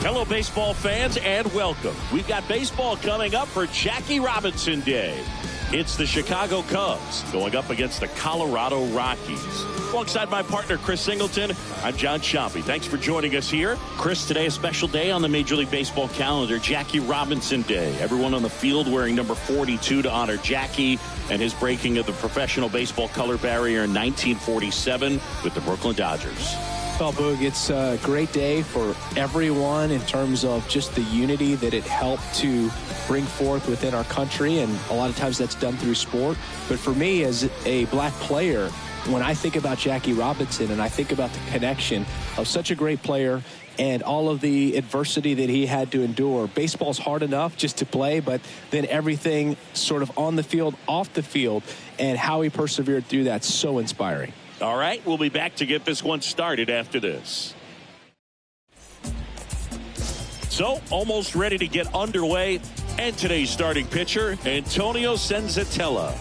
Hello, baseball fans, and welcome. We've got baseball coming up for Jackie Robinson Day. It's the Chicago Cubs going up against the Colorado Rockies. Alongside my partner, Chris Singleton, I'm John Chompy. Thanks for joining us here. Chris, today a special day on the Major League Baseball calendar, Jackie Robinson Day. Everyone on the field wearing number 42 to honor Jackie and his breaking of the professional baseball color barrier in 1947 with the Brooklyn Dodgers. Well, Boog, it's a great day for everyone in terms of just the unity that it helped to bring forth within our country, and a lot of times that's done through sport. But for me, as a black player, when I think about Jackie Robinson and I think about the connection of such a great player and all of the adversity that he had to endure, baseball's hard enough just to play, but then everything sort of on the field, off the field, and how he persevered through that's so inspiring. All right, we'll be back to get this one started after this. So, almost ready to get underway. And today's starting pitcher, Antonio Senzatella.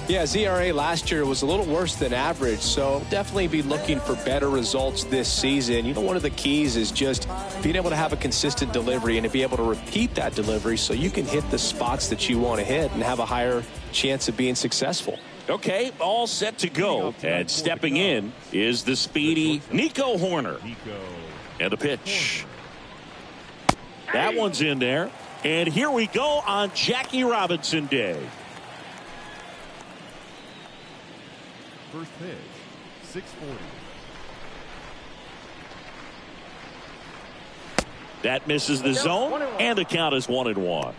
Yeah, ZRA last year was a little worse than average, so definitely be looking for better results this season. You know, one of the keys is just being able to have a consistent delivery and to be able to repeat that delivery so you can hit the spots that you want to hit and have a higher chance of being successful. Okay, all set to go. And stepping in is the speedy Nico Hoerner. And the pitch. That one's in there. And here we go on Jackie Robinson Day. First pitch, 640. That misses the zone, and the count is 1-1.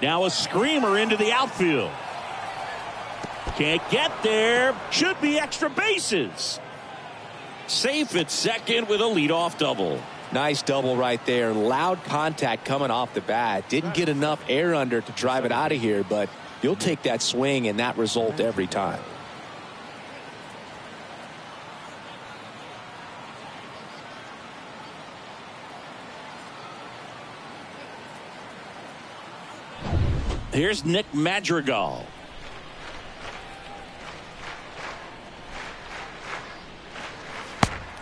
Now a screamer into the outfield. Can't get there. Should be extra bases. Safe at second with a leadoff double. Nice double right there. Loud contact coming off the bat. Didn't get enough air under to drive it out of here, but you'll take that swing and that result every time. Here's Nick Madrigal.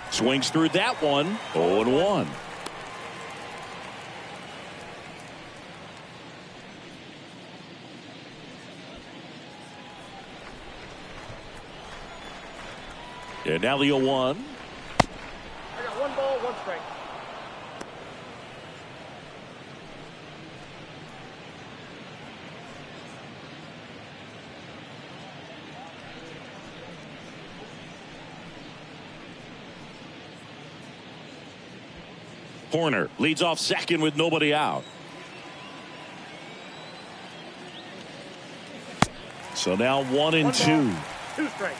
Swings through that one. 0-1. And now the 0-1. I got 1 ball, 1 strike. Hoerner leads off second with nobody out. So now 1-2. 2 strikes.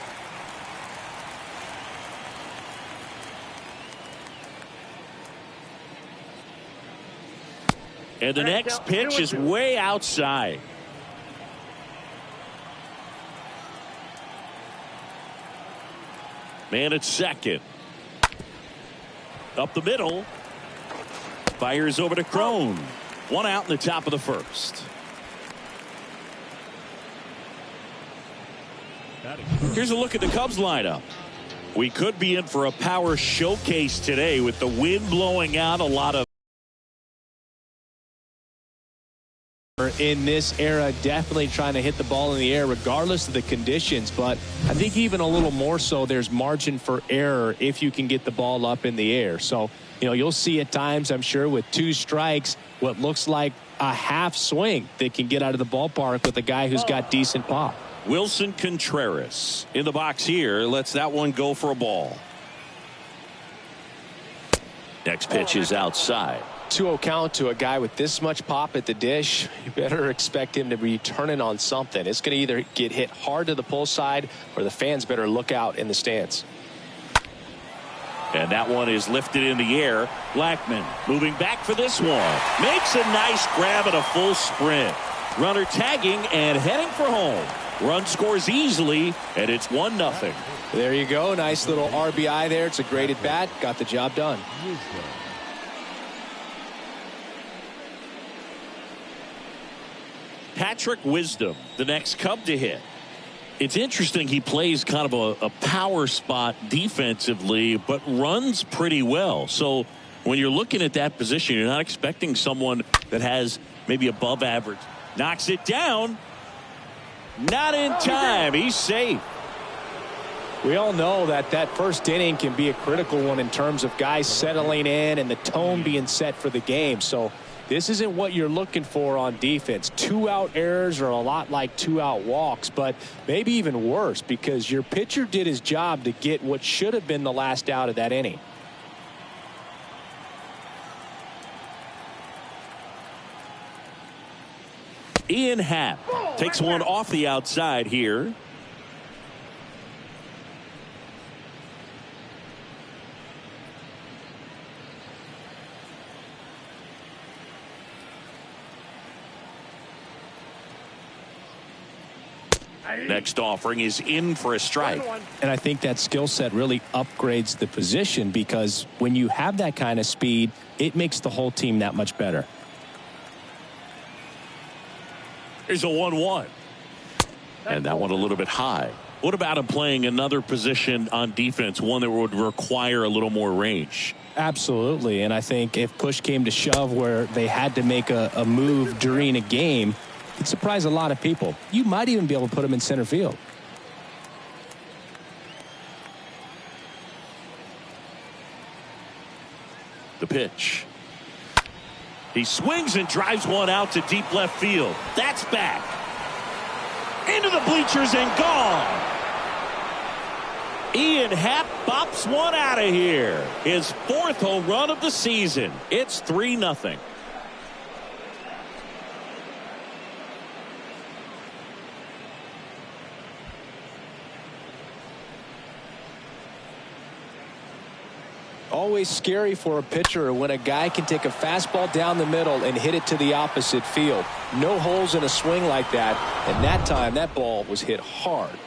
And the next pitch is way outside. Man at second. Up the middle. Fires over to Crone. 1 out in the top of the first. Here's a look at the Cubs lineup. We could be in for a power showcase today with the wind blowing out. A lot of player in this era, definitely trying to hit the ball in the air regardless of the conditions. But I think even a little more so, there's margin for error if you can get the ball up in the air. So, you'll see at times, I'm sure, with 2 strikes, what looks like a half swing that can get out of the ballpark with a guy who's got decent pop. Wilson Contreras in the box here. Lets that one go for a ball. Next pitch is outside. 2-0 count to a guy with this much pop at the dish. You better expect him to be turning on something. It's going to either get hit hard to the pull side or the fans better look out in the stands. And that one is lifted in the air. Blackman moving back for this one. Makes a nice grab at a full sprint. Runner tagging and heading for home. Run scores easily, and it's 1-0. There you go. Nice little RBI there. It's a great at bat. Got the job done. Patrick Wisdom, the next Cub to hit. It's interesting, he plays kind of a power spot defensively, but runs pretty well. So when you're looking at that position, you're not expecting someone that has maybe above average. Knocks it down. Not in time. He's safe. We all know that first inning can be a critical one in terms of guys settling in and the tone being set for the game. So this isn't what you're looking for on defense. 2-out errors are a lot like 2-out walks, but maybe even worse because your pitcher did his job to get what should have been the last out of that inning. Ian Happ takes one off the outside here. Next offering is in for a strike. And I think that skill set really upgrades the position because when you have that kind of speed, it makes the whole team that much better. Here's a 1-1. And that one a little bit high. What about him playing another position on defense, one that would require a little more range? Absolutely. And I think if push came to shove where they had to make a move during a game, it'd surprise a lot of people. You might even be able to put him in center field. The pitch. He swings and drives one out to deep left field. That's back. Into the bleachers and gone. Ian Happ bops one out of here. His 4th home run of the season. It's 3-0. Always scary for a pitcher when a guy can take a fastball down the middle and hit it to the opposite field. No holes in a swing like that, and that time that ball was hit hard.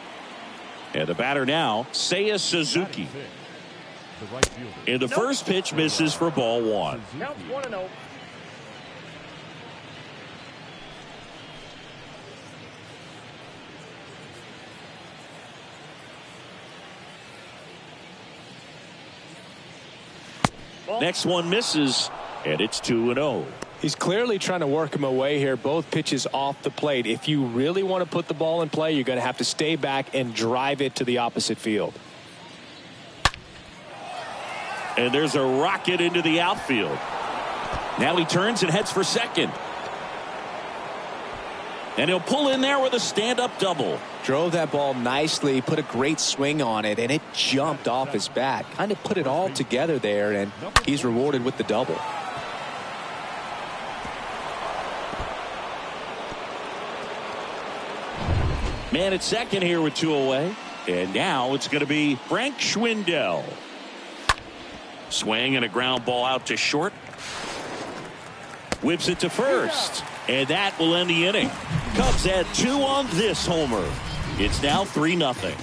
And the batter now, Seiya Suzuki. And the first pitch misses for ball 1. Counts 1-0. Next one misses, and it's 2-0. He's clearly trying to work him away here. Both pitches off the plate. If you really want to put the ball in play, you're going to have to stay back and drive it to the opposite field. And there's a rocket into the outfield. Now he turns and heads for second. And he'll pull in there with a stand-up double. Drove that ball nicely, put a great swing on it, and it jumped off his bat. Kind of put it all together there, and he's rewarded with the double. Man at second here with 2 away. And now it's going to be Frank Schwindel. Swing and a ground ball out to short. Whips it to first. And that will end the inning. Cubs had 2 on this homer. It's now 3-0.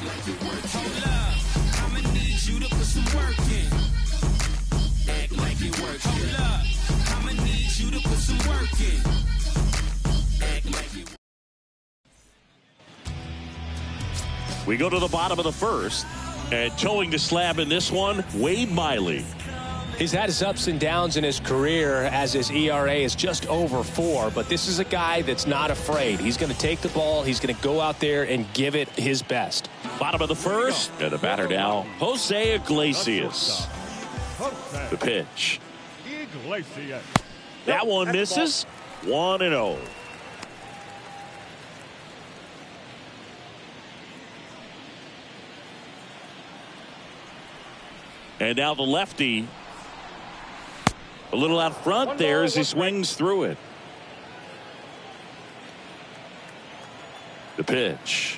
We go to the bottom of the first. And towing the slab in this one, Wade Miley. He's had his ups and downs in his career as his ERA is just over 4, but this is a guy that's not afraid. He's going to take the ball. He's going to go out there and give it his best. Bottom of the first, and the batter now, Jose Iglesias. The pitch. That one misses. 1-0. And now the lefty. A little out front there as he swings through it. The pitch.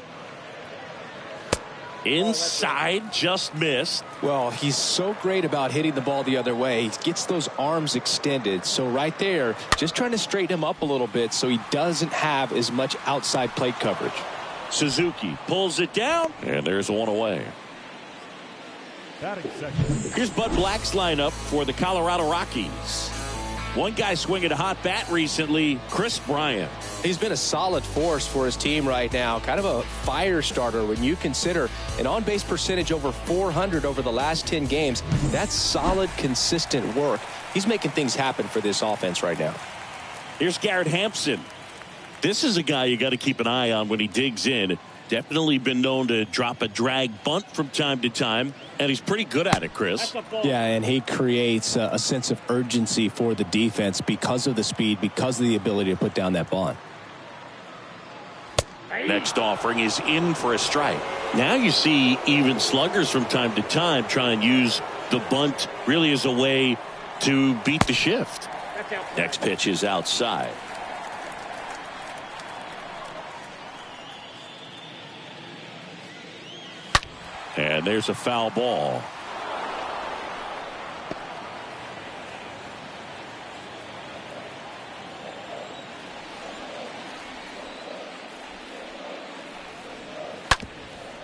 Inside, just missed. Well, he's so great about hitting the ball the other way. He gets those arms extended. So right there, just trying to straighten him up a little bit so he doesn't have as much outside plate coverage. Suzuki pulls it down, and there's one away. Here's Bud Black's lineup for the Colorado Rockies. One guy swinging a hot bat recently, Kris Bryant. He's been a solid force for his team right now. Kind of a fire starter when you consider an on-base percentage over 400 over the last 10 games. That's solid, consistent work. He's making things happen for this offense right now. Here's Garrett Hampson. This is a guy you got to keep an eye on when he digs in. Definitely been known to drop a drag bunt from time to time, and he's pretty good at it, Chris. Yeah, and he creates a sense of urgency for the defense because of the speed, because of the ability to put down that bunt. Next offering is in for a strike. Now you see even sluggers from time to time try and use the bunt really as a way to beat the shift. Next pitch is outside. And there's a foul ball.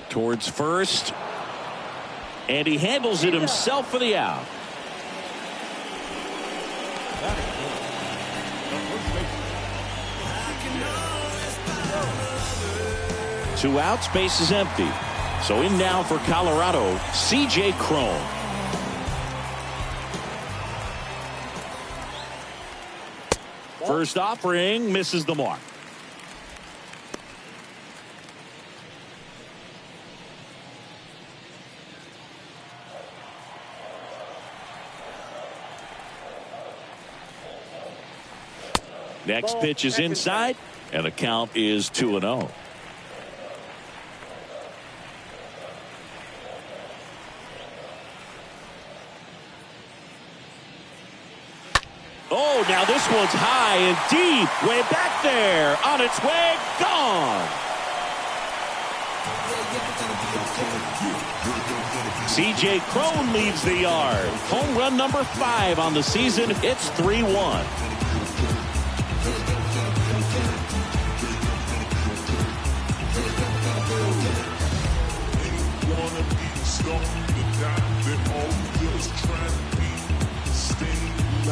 Towards first. And he handles it himself for the out. Two outs, base is empty. So in now for Colorado, C.J. Cron. First offering misses the mark. Next pitch is inside, and the count is 2-0. Oh, now this one's high and deep, way back there, on its way, gone. C.J. Cron leads the yard. Home run number 5 on the season. It's 3-1.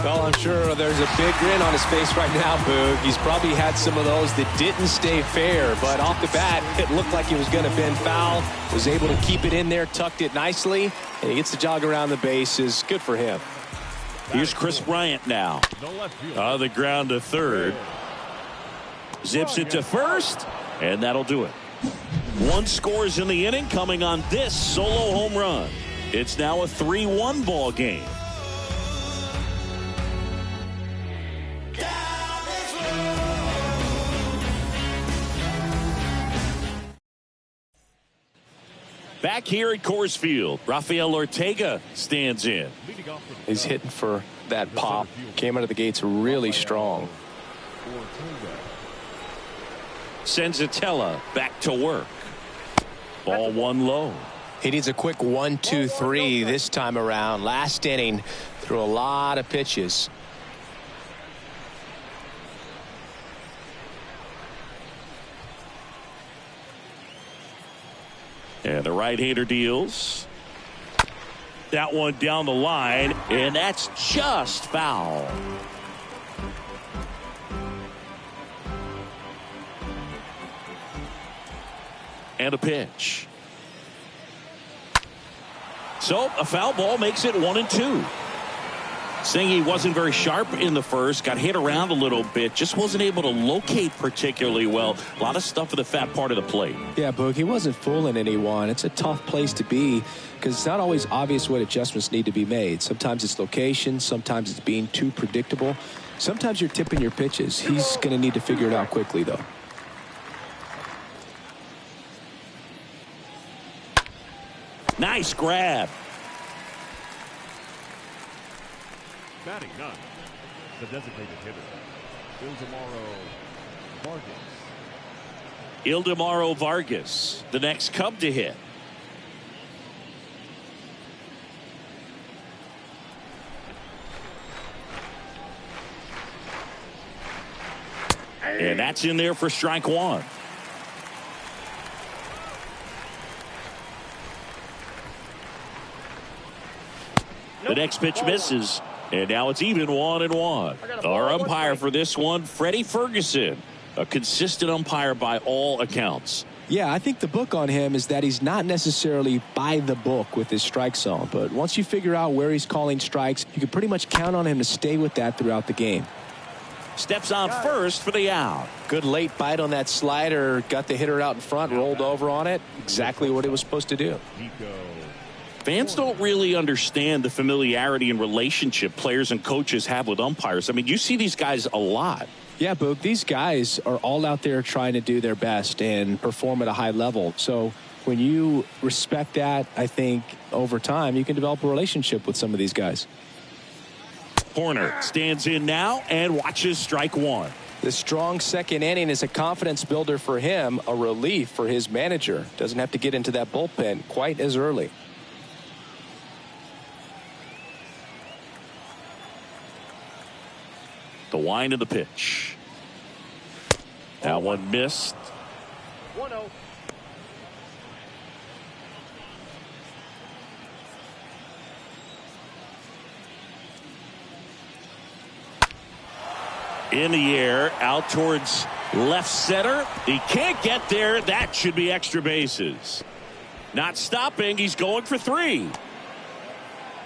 Well, I'm sure there's a big grin on his face right now, Boog. He's probably had some of those that didn't stay fair, but off the bat, it looked like he was going to bend foul. Was able to keep it in there, tucked it nicely, and he gets the jog around the bases. Good for him. Here's Kris Bryant now. On the ground to third. Zips it to first, and that'll do it. 1 scores in the inning coming on this solo home run. It's now a 3-1 ball game. Back here at Coors Field, Rafael Ortega stands in. He's hitting for that pop. Came out of the gates really strong. Senzatella back to work. Ball 1 low. He needs a quick 1-2-3 this time around. Last inning, threw a lot of pitches. And the right-hander deals. That one down the line, and that's just foul. And a pitch. So a foul ball makes it 1-2. Saying he wasn't very sharp in the first, got hit around a little bit, just wasn't able to locate particularly well. A lot of stuff at the fat part of the plate. Yeah, Boog, he wasn't fooling anyone. It's a tough place to be because it's not always obvious what adjustments need to be made. Sometimes it's location, sometimes it's being too predictable. Sometimes you're tipping your pitches. He's going to need to figure it out quickly, though. Nice grab. Batting none. The designated hitter, Ildemaro Vargas, the next Cub to hit. And that's in there for strike one. The next pitch misses. And now it's even 1-1. Our umpire for this one, Freddie Ferguson, a consistent umpire by all accounts. Yeah, I think the book on him is that he's not necessarily by the book with his strike zone. But once you figure out where he's calling strikes, you can pretty much count on him to stay with that throughout the game. Steps on first for the out. Good late bite on that slider. Got the hitter out in front, rolled over on it. Exactly what it was supposed to do. Fans don't really understand the familiarity and relationship players and coaches have with umpires. I mean, you see these guys a lot. Yeah, Boog, these guys are all out there trying to do their best and perform at a high level. So when you respect that, I think over time you can develop a relationship with some of these guys. Horner stands in now and watches strike one. The strong second inning is a confidence builder for him, a relief for his manager. Doesn't have to get into that bullpen quite as early. The wind of the pitch. That one missed. 1-0. In the air, out towards left center. He can't get there. That should be extra bases. Not stopping. He's going for 3.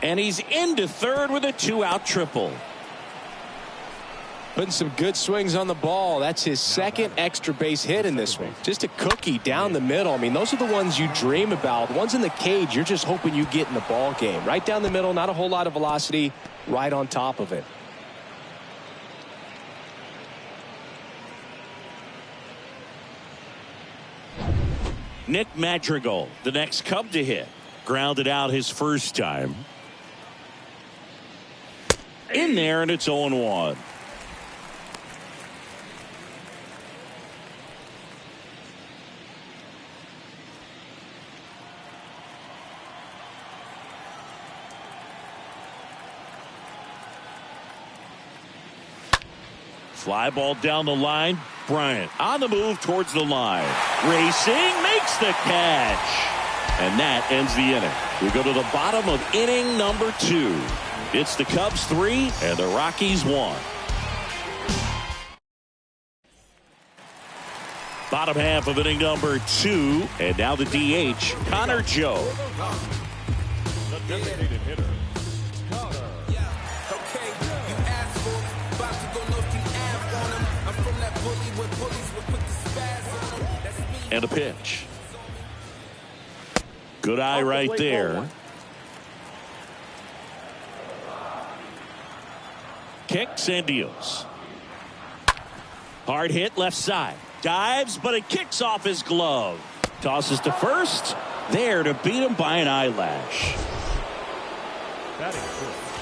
And he's into third with a 2-out triple. Putting some good swings on the ball. That's his second extra base hit in this one. Just a cookie down the middle. I mean, those are the ones you dream about. The ones in the cage, you're just hoping you get in the ball game. Right down the middle, not a whole lot of velocity, right on top of it. Nick Madrigal, the next Cub to hit. Grounded out his first time. In there, and it's 0-1. Fly ball down the line. Bryant on the move towards the line. Racing, makes the catch. And that ends the inning. We go to the bottom of inning number 2. It's the Cubs 3 and the Rockies 1. Bottom half of inning number 2. And now the DH, Connor Joe. The designated hitter, Connor. And a pitch. Good eye right there. Kicks and deals. Hard hit left side. Dives, but it kicks off his glove. Tosses to first. There to beat him by an eyelash.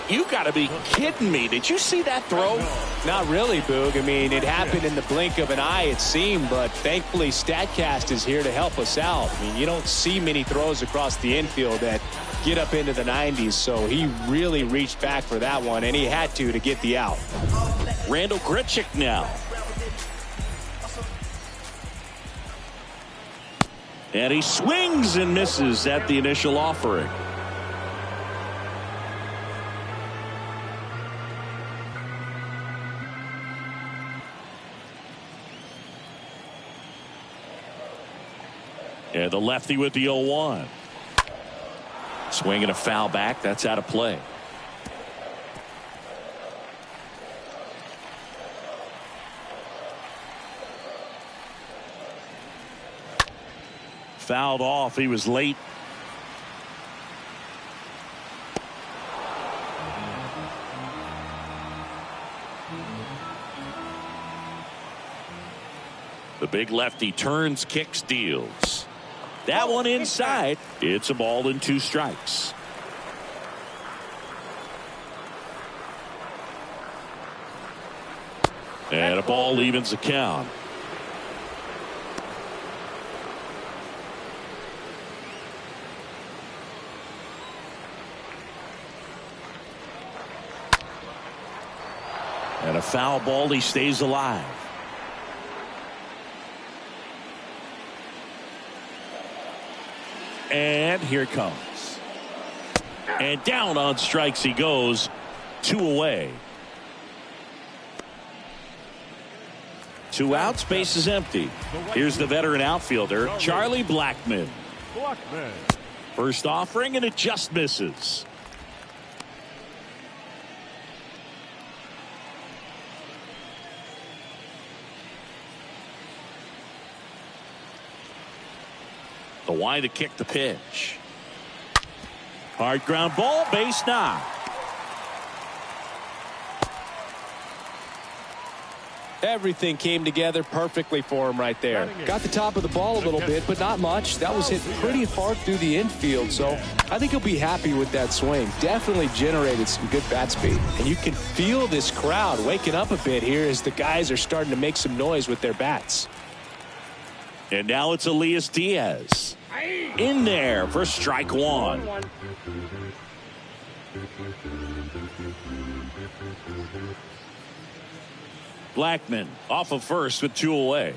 You got to be kidding me. Did you see that throw? Not really, Boog. I mean, it happened in the blink of an eye, it seemed, but thankfully StatCast is here to help us out. I mean, you don't see many throws across the infield that get up into the 90s, so he really reached back for that one, and he had to get the out. Randall Grichuk now. And he swings and misses at the initial offering. And the lefty with the 0-1. Swinging a foul back. That's out of play. fouled off. He was late. The big lefty turns, kicks, deals. That one inside. It's a ball and 2 strikes. And a ball evens the count. And a foul ball. He stays alive. And here it comes. And down on strikes he goes. 2 away. 2 outs, base is empty. Here's the veteran outfielder, Charlie Blackmon. First offering, and it just misses. The wind to kick the pitch. Hard ground ball, base knock. Everything came together perfectly for him right there. Got the top of the ball a little bit, but not much. That was hit pretty hard through the infield, so I think he'll be happy with that swing. Definitely generated some good bat speed. And you can feel this crowd waking up a bit here as the guys are starting to make some noise with their bats. And now it's Elias Diaz. In there for strike 1. Blackmon off of first with 2 away.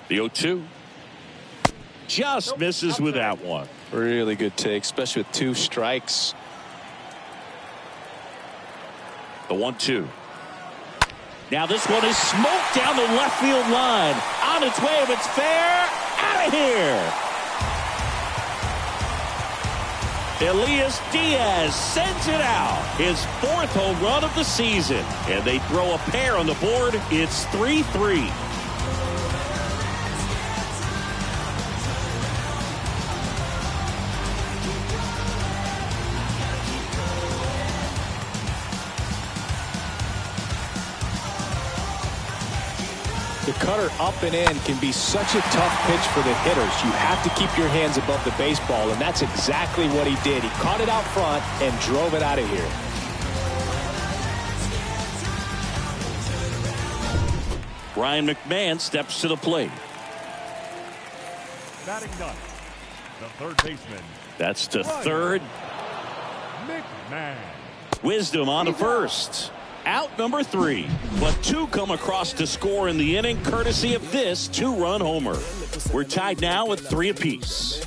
The 0-2. Just misses with that one. Really good take, especially with 2 strikes. The 1-2. Now this one is smoked down the left field line. On its way, if it's fair, out of here. Elias Diaz sends it out. His 4th home run of the season. And they throw a pair on the board. It's 3-3. The cutter up and in can be such a tough pitch for the hitters. You have to keep your hands above the baseball, and that's exactly what he did. He caught it out front and drove it out of here. Ryan McMahon steps to the plate. Batting ninth, the third baseman. That's to third. McMahon. Wisdom on to first. Out number 3, but 2 come across to score in the inning courtesy of this 2-run homer. We're tied now with 3 apiece.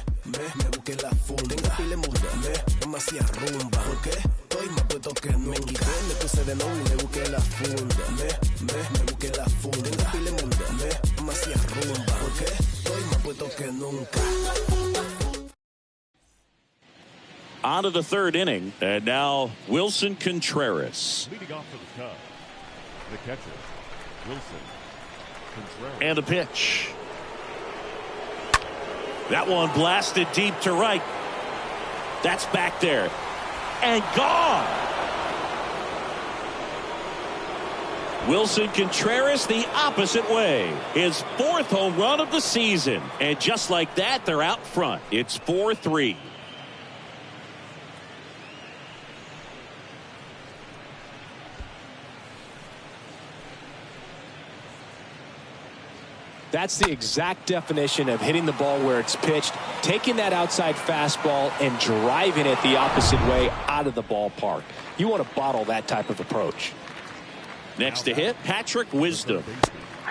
On to the 3rd inning, and now Wilson Contreras. Leading off for the Cubs, the catcher, Wilson Contreras. And a pitch. That one blasted deep to right. That's back there. And gone. Wilson Contreras the opposite way. His 4th home run of the season. And just like that, they're out front. It's 4-3. That's the exact definition of hitting the ball where it's pitched, taking that outside fastball and driving it the opposite way out of the ballpark. You want to bottle that type of approach. Next to hit, Patrick Wisdom.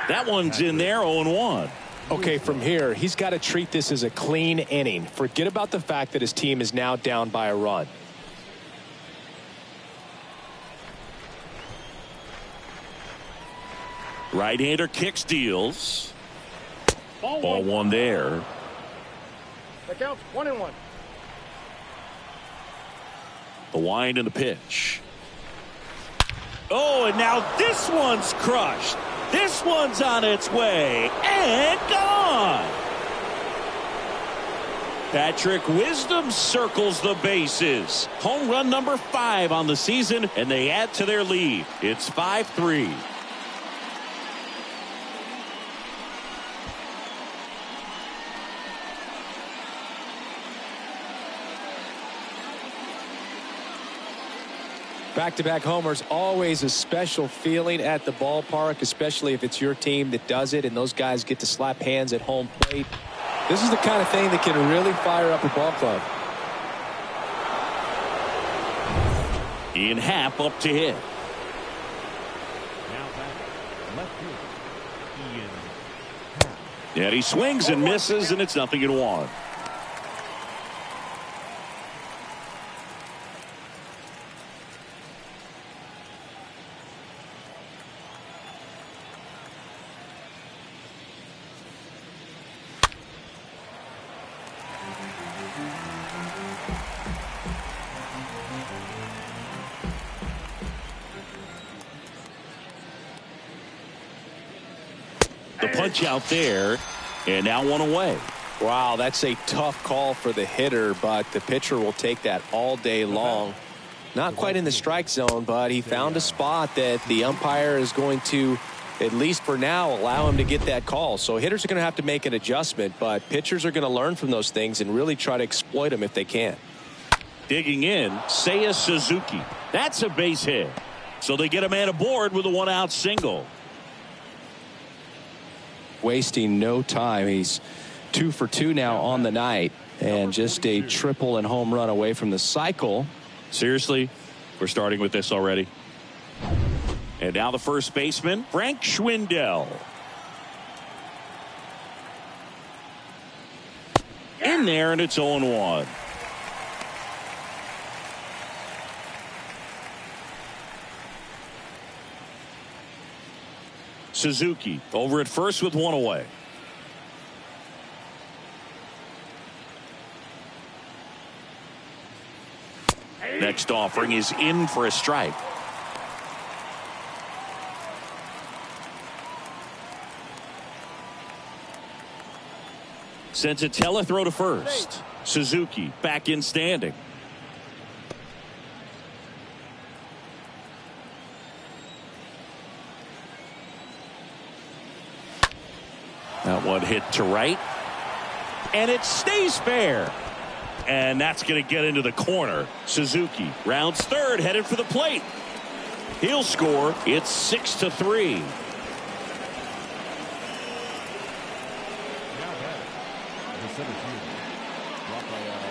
That one's in there, 0-1. Okay, from here, he's got to treat this as a clean inning. Forget about the fact that his team is now down by a run. Right-hander kicks, deals. Ball one there. That counts 1-1. The wind and the pitch. Oh, and now this one's crushed. This one's on its way and gone. Patrick Wisdom circles the bases. Home run number 5 on the season, and they add to their lead. It's 5-3. Back-to-back homers, always a special feeling at the ballpark, especially if it's your team that does it and those guys get to slap hands at home plate. This is the kind of thing that can really fire up a ball club. Ian Happ up to hit. Now back left field, Ian Happ. And he swings and misses, and it's 0-1. The punch out there, and now one away. Wow, that's a tough call for the hitter, but the pitcher will take that all day long. Not quite in the strike zone, but he found a spot that the umpire is going to, at least for now, allow him to get that call. So hitters are going to have to make an adjustment, but pitchers are going to learn from those things and really try to exploit them if they can. Digging in, Seiya Suzuki. That's a base hit. So they get a man aboard with a 1-out single. Wasting no time. He's 2 for 2 now on the night, and just a triple and home run away from the cycle. Seriously, we're starting with this already. And now the first baseman, Frank Schwindel. In there, and it's 0-1. Suzuki over at first with one away. Next offering is in for a strike. Sends a throw to first. Suzuki back in standing. That one hit to right. And it stays fair. And that's going to get into the corner. Suzuki rounds third, headed for the plate. He'll score. It's 6-3. Now back the center field. Rafael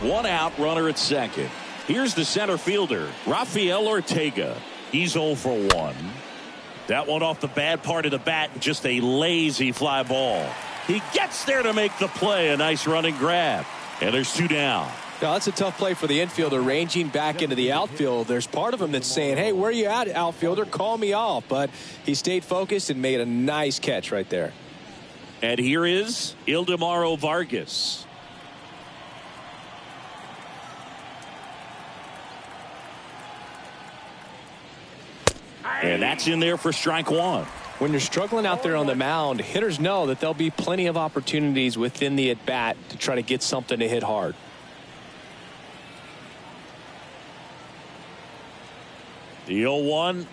Ortega. 1 out, runner at second. Here's the center fielder, Rafael Ortega. He's 0 for 1. That one off the bad part of the bat, just a lazy fly ball. He gets there to make the play. A nice running grab. And there's 2 down. Now, that's a tough play for the infielder, ranging back into the outfield. There's part of him that's saying, hey, where are you at, outfielder? Call me off. But he stayed focused and made a nice catch right there. And here is Ildemaro Vargas. And that's in there for strike 1. When you're struggling out there on the mound, hitters know that there'll be plenty of opportunities within the at-bat to try to get something to hit hard. The 0-1.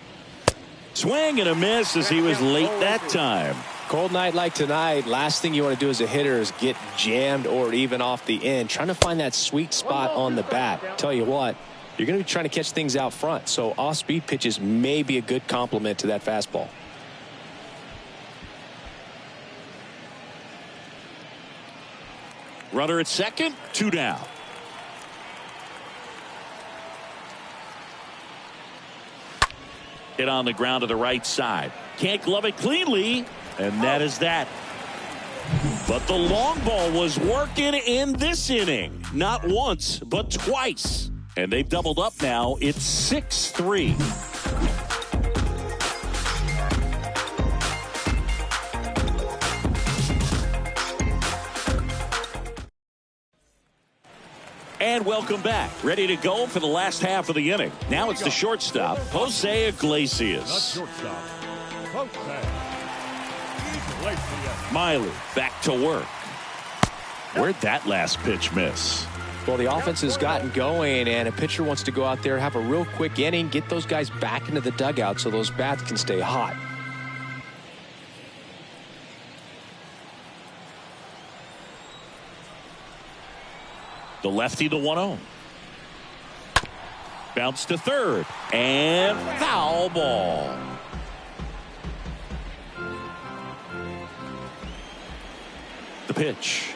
Swing and a miss as he was late that time. Cold night like tonight, last thing you want to do as a hitter is get jammed or even off the end. Trying to find that sweet spot on the bat. Tell you what, you're going to be trying to catch things out front. So off-speed pitches may be a good complement to that fastball. Runner at second, 2 down. Hit on the ground to the right side. Can't glove it cleanly, and that is that. But the long ball was working in this inning. Not once, but twice. And they've doubled up now. It's 6-3. And welcome back. Ready to go for the last half of the inning. Now it's the shortstop, Jose Iglesias. Not shortstop. Jose Iglesias. Miley back to work. Where'd that last pitch miss? Well, the offense has gotten going, and a pitcher wants to go out there, have a real quick inning, get those guys back into the dugout so those bats can stay hot. The lefty, the 1-0. Bounce to third. And foul ball. The pitch.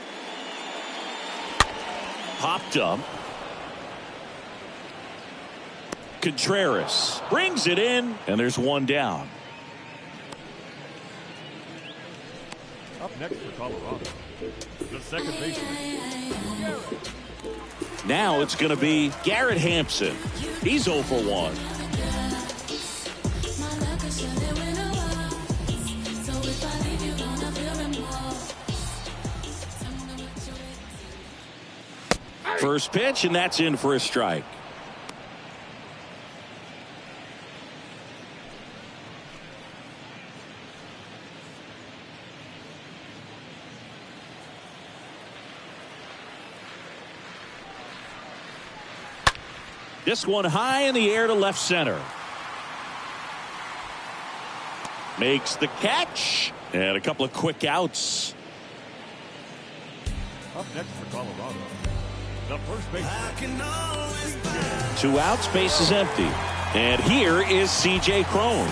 Popped up. Contreras brings it in, and there's one down. Up next for Colorado, the second baseman. Now it's going to be Garrett Hampson. He's 0 for 1. First pitch, and that's in for a strike. This one high in the air to left center. Makes the catch. And a couple of quick outs. Up next for Colorado, the first baseman. 2 outs, base is empty. And here is C.J. Cron.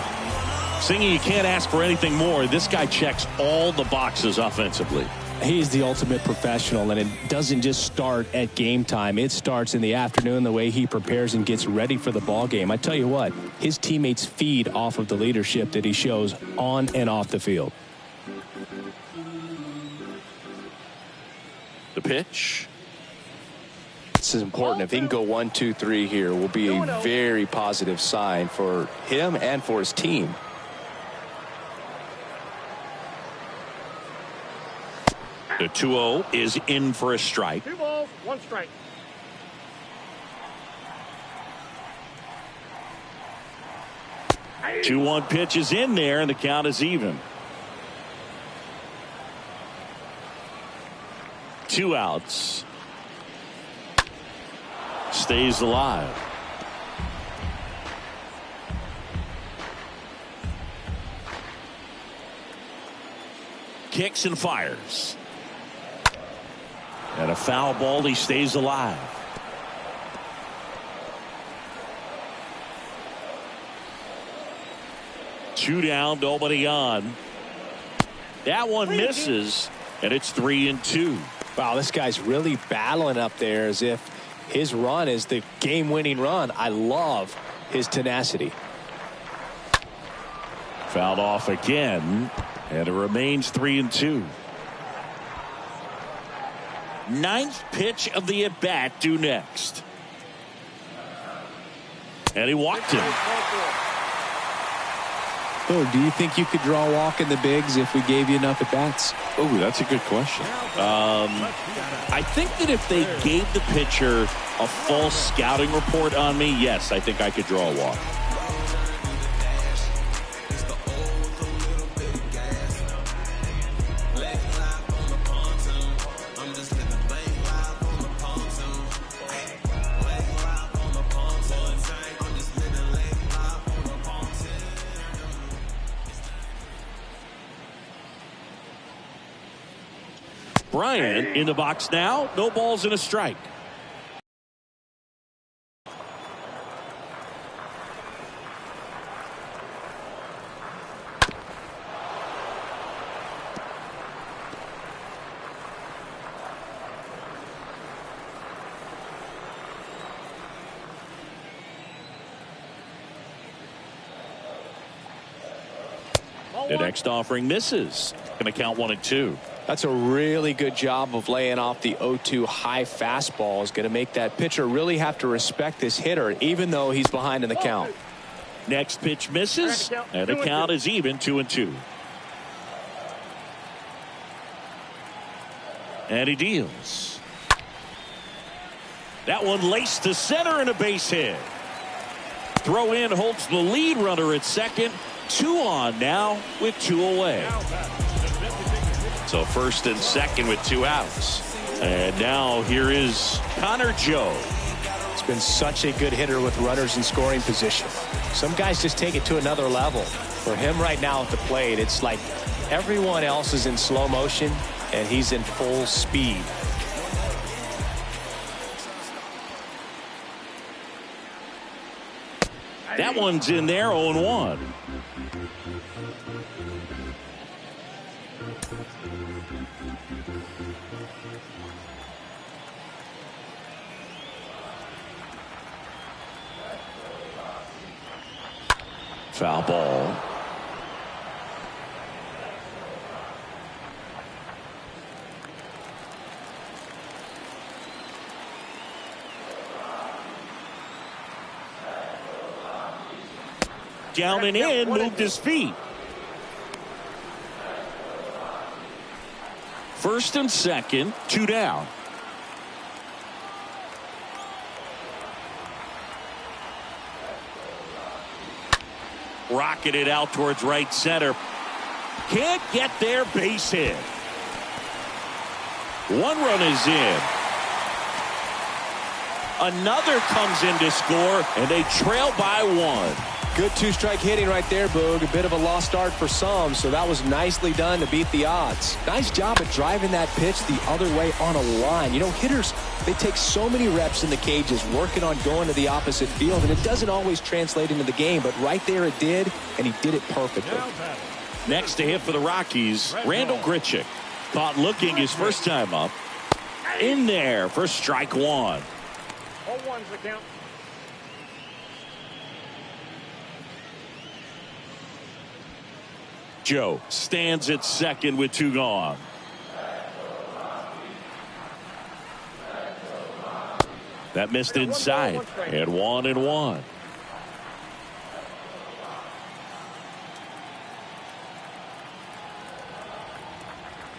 Singy, you can't ask for anything more. This guy checks all the boxes offensively. He's the ultimate professional, and it doesn't just start at game time. It starts in the afternoon, the way he prepares and gets ready for the ball game. I tell you what, his teammates feed off of the leadership that he shows on and off the field. The pitch. This is important. If he can go 1, 2, 3 here, will be a very positive sign for him and for his team. The 2-0 is in for a strike. 2 balls, 1 strike. Hey. 2-1 pitch is in there, and the count is even. 2 outs. Stays alive. Kicks and fires. And a foul ball. He stays alive. Two down, nobody on. That one misses, and it's 3-2. Wow, this guy's really battling up there as if his run is the game-winning run. I love his tenacity. Fouled off again, and it remains 3-2. Ninth pitch of the at-bat due next. And he walked him. Oh, do you think you could draw a walk in the bigs if we gave you enough at-bats? Oh, that's a good question. I think that if they gave the pitcher a false scouting report on me, yes, I think I could draw a walk. Bryant in the box now. No balls and a strike. The next offering misses. Going to count 1-2. That's a really good job of laying off the 0-2 high fastball. Is going to make that pitcher really have to respect this hitter, even though he's behind in the count. Next pitch misses, and the count is even 2-2. And he deals. That one laced to center and a base hit. Throw in holds the lead runner at second. 2 on now with 2 away. So first and second with 2 outs. And now here is Connor Joe. It's been such a good hitter with runners in scoring position. Some guys just take it to another level. For him right now at the plate, it's like everyone else is in slow motion and he's in full speed. That one's in there, 0-1. Foul ball. Down and in, moved his feet. First and second, 2 down. Rocketed out towards right center. Can't get there, base hit. 1 run is in. Another comes in to score, and they trail by 1. Good 2-strike hitting right there, Boog. A bit of a lost start for some, so that was nicely done to beat the odds. Nice job of driving that pitch the other way on a line. You know, hitters, they take so many reps in the cages working on going to the opposite field, and it doesn't always translate into the game, but right there it did, and he did it perfectly. Next to hit for the Rockies, Randall Grichuk. Caught looking his first time up. In there for strike 1. 0-1's the count. Joe stands at second with 2 gone. That missed inside, and 1-1.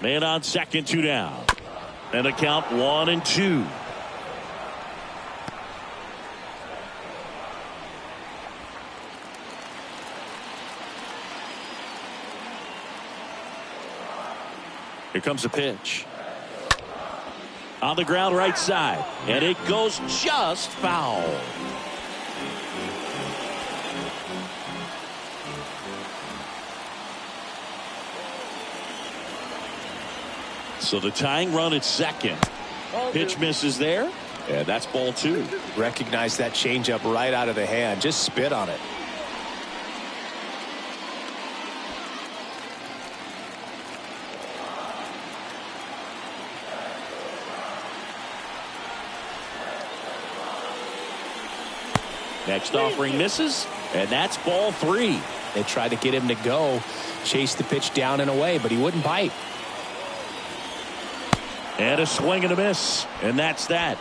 Man on second, 2 down. And the count 1-2. Here comes a pitch. On the ground right side. And it goes just foul. So the tying run at second. Pitch misses there. And that's ball 2. Recognize that changeup right out of the hand. Just spit on it. Next offering misses, and that's ball 3. They tried to get him to go, chase the pitch down and away, but he wouldn't bite. And a swing and a miss, and that's that.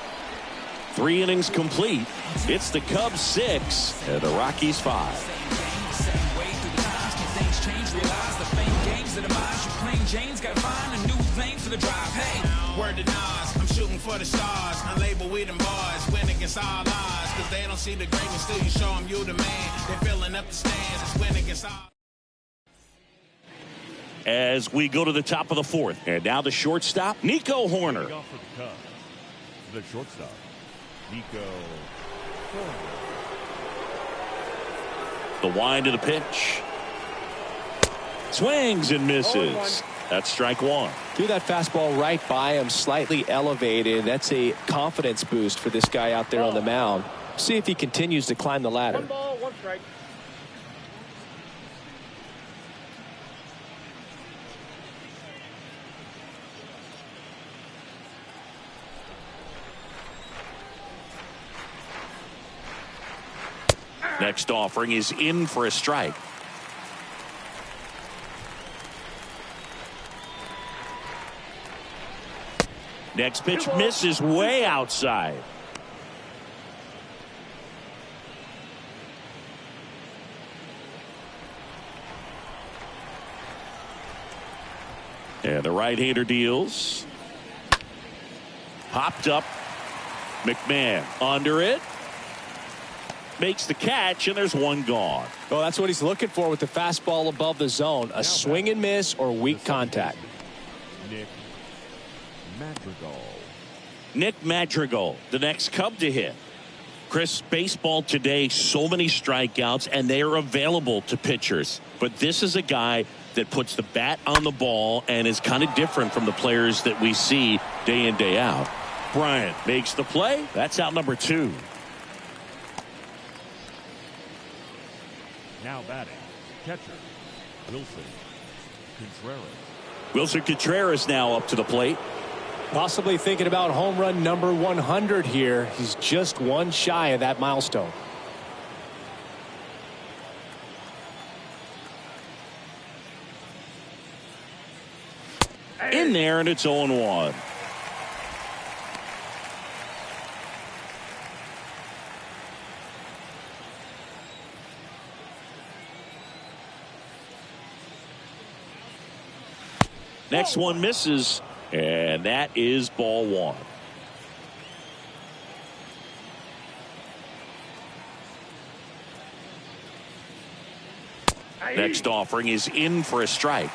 3 innings complete. It's the Cubs 6 and the Rockies 5. Word to Nas, I'm shooting for the stars. Unlabeled with them bars, win against all odds. Cause they don't see the greatness till you show them you the man. They're filling up the stands, it's win against all. As we go to the top of the 4th, and now the shortstop, Nico Horner. Off for the Cubs, the shortstop, Nico Horner. The wind of the pitch. Swings and misses. That's strike 1. Threw that fastball right by him, slightly elevated. That's a confidence boost for this guy out there on the mound. See if he continues to climb the ladder. 1 ball, 1 strike. Next offering is in for a strike. Next pitch misses way outside. And the right-hander deals. Popped up. McMahon under it. Makes the catch, and there's one gone. Well, that's what he's looking for with the fastball above the zone. A swing and miss or weak contact. Nick Madrigal. Nick Madrigal, the next Cub to hit. Chris, baseball today, so many strikeouts, and they are available to pitchers. But this is a guy that puts the bat on the ball and is kind of different from the players that we see day in, day out. Bryant makes the play. That's out number 2. Now batting, catcher, Wilson Contreras. Wilson Contreras now up to the plate. Possibly thinking about home run number 100 here. He's just one shy of that milestone. In there, and it's 0-1. Next one misses, and that is ball 1. Next offering is in for a strike.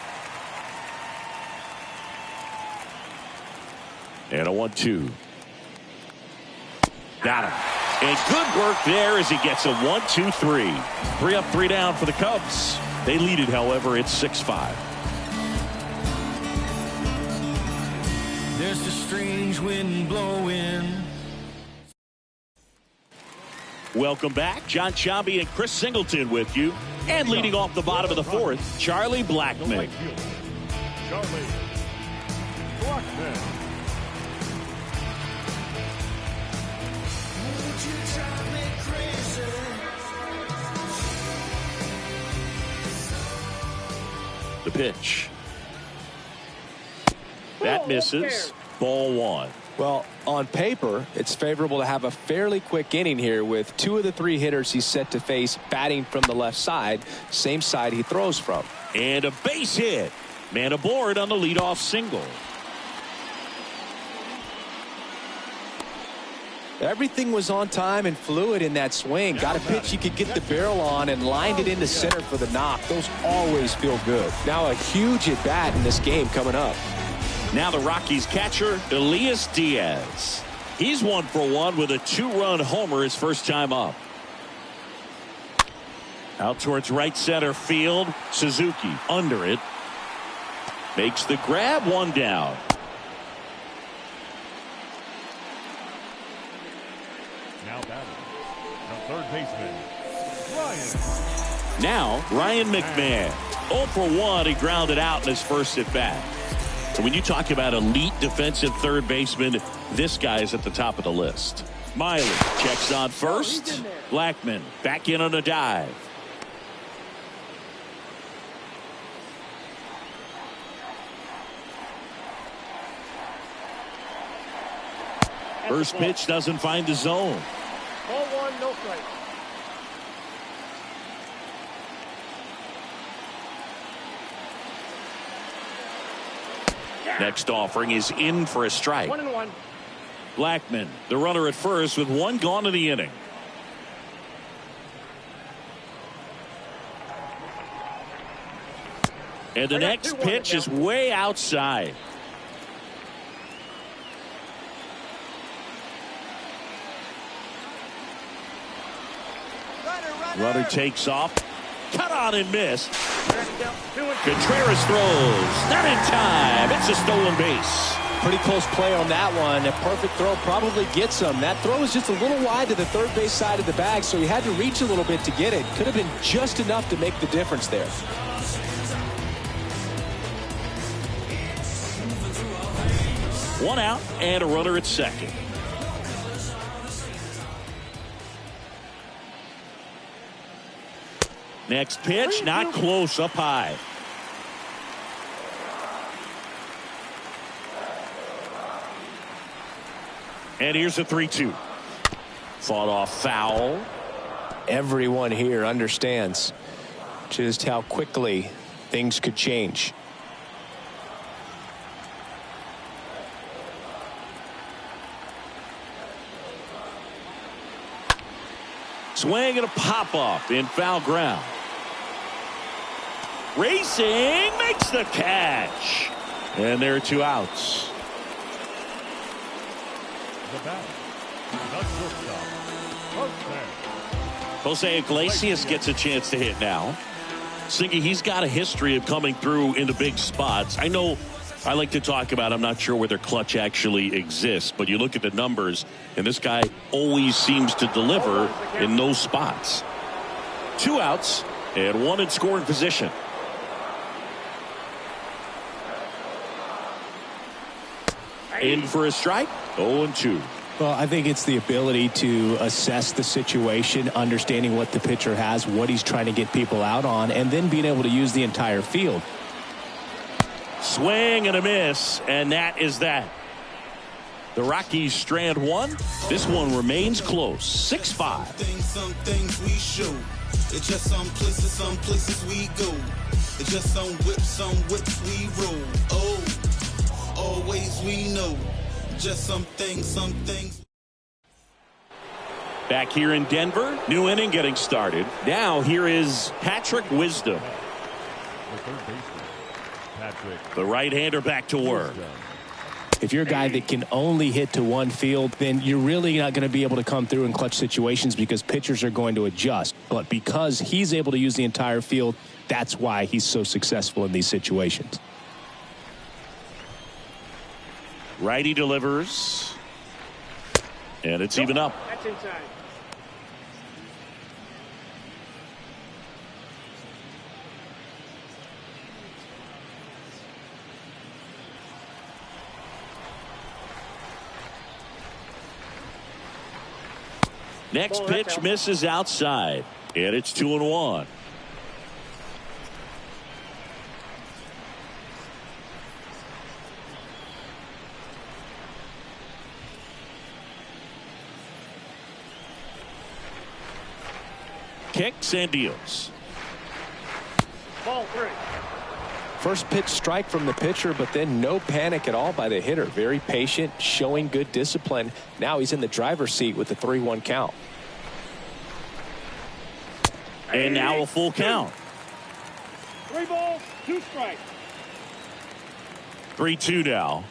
And a 1-2. Got him. And good work there as he gets a 1-2-3. 3 up, 3 down for the Cubs. They lead it, however, it's 6-5. There's a strange wind blowing. Welcome back. John Sciambi and Chris Singleton with you. And leading off the bottom of the 4th, Charlie Blackmon. Charlie Blackmon. The pitch. That misses. Ball 1. Well, on paper, it's favorable to have a fairly quick inning here with 2 of the 3 hitters he's set to face batting from the left side, same side he throws from. And a base hit. Man aboard on the leadoff single. Everything was on time and fluid in that swing. Got a pitch you could get the barrel on and lined it into center for the knock. Those always feel good. Now a huge at bat in this game coming up. Now the Rockies catcher, Elias Diaz. He's 1 for 1 with a 2-run homer his first time up. Out towards right center field. Suzuki under it. Makes the grab, 1 down. Now batting, the third baseman, Ryan. Now Ryan McMahon. 0 for 1. He grounded out in his first at bat. So when you talk about elite defensive third baseman, this guy is at the top of the list. Miley checks on first. Blackmon back in on a dive. First pitch doesn't find the zone. Ball 1, no strike. Next offering is in for a strike. 1-1. Blackmon, the runner at first with 1 gone in the inning. And the next pitch is way outside. Runner takes off. Cut on and missed. Contreras throws. Not in time. It's a stolen base. Pretty close play on that one. A perfect throw probably gets him. That throw was just a little wide to the third base side of the bag, so he had to reach a little bit to get it. Could have been just enough to make the difference there. One out and a runner at second. Next pitch, not close, up high. And here's a 3-2. Fought off foul. Everyone here understands just how quickly things could change. Swing and a pop-up in foul ground. Racing, makes the catch. And there are 2 outs. The batter, the shortstop, Jose Iglesias gets a chance to hit now. Singy, he's got a history of coming through into big spots. I know I like to talk about, I'm not sure whether clutch actually exists, but you look at the numbers, and this guy always seems to deliver in those spots. 2 outs and 1 in scoring position. In for a strike, 0-2. Well, I think it's the ability to assess the situation, understanding what the pitcher has, what he's trying to get people out on, and then being able to use the entire field. Swing and a miss, and that is that. The Rockies strand 1. This one remains close, 6-5. Some things we show. It's just some places we go. It's just some whips we roll. Oh, always we know. Just some things. Back here in Denver, new inning getting started. Now here is Patrick Wisdom. The third baseman, Patrick. The right-hander back to work. If you're a guy that can only hit to one field, then you're really not going to be able to come through in clutch situations because pitchers are going to adjust. But because he's able to use the entire field, that's why he's so successful in these situations. Righty delivers. And it's even up. That's inside. Next pitch misses outside. And it's 2-1. Kicks and deals. Ball 3. First pitch strike from the pitcher, but then no panic at all by the hitter. Very patient, showing good discipline. Now he's in the driver's seat with the 3-1 count. And now a full count. 3 balls, 2 strikes. 3-2 now.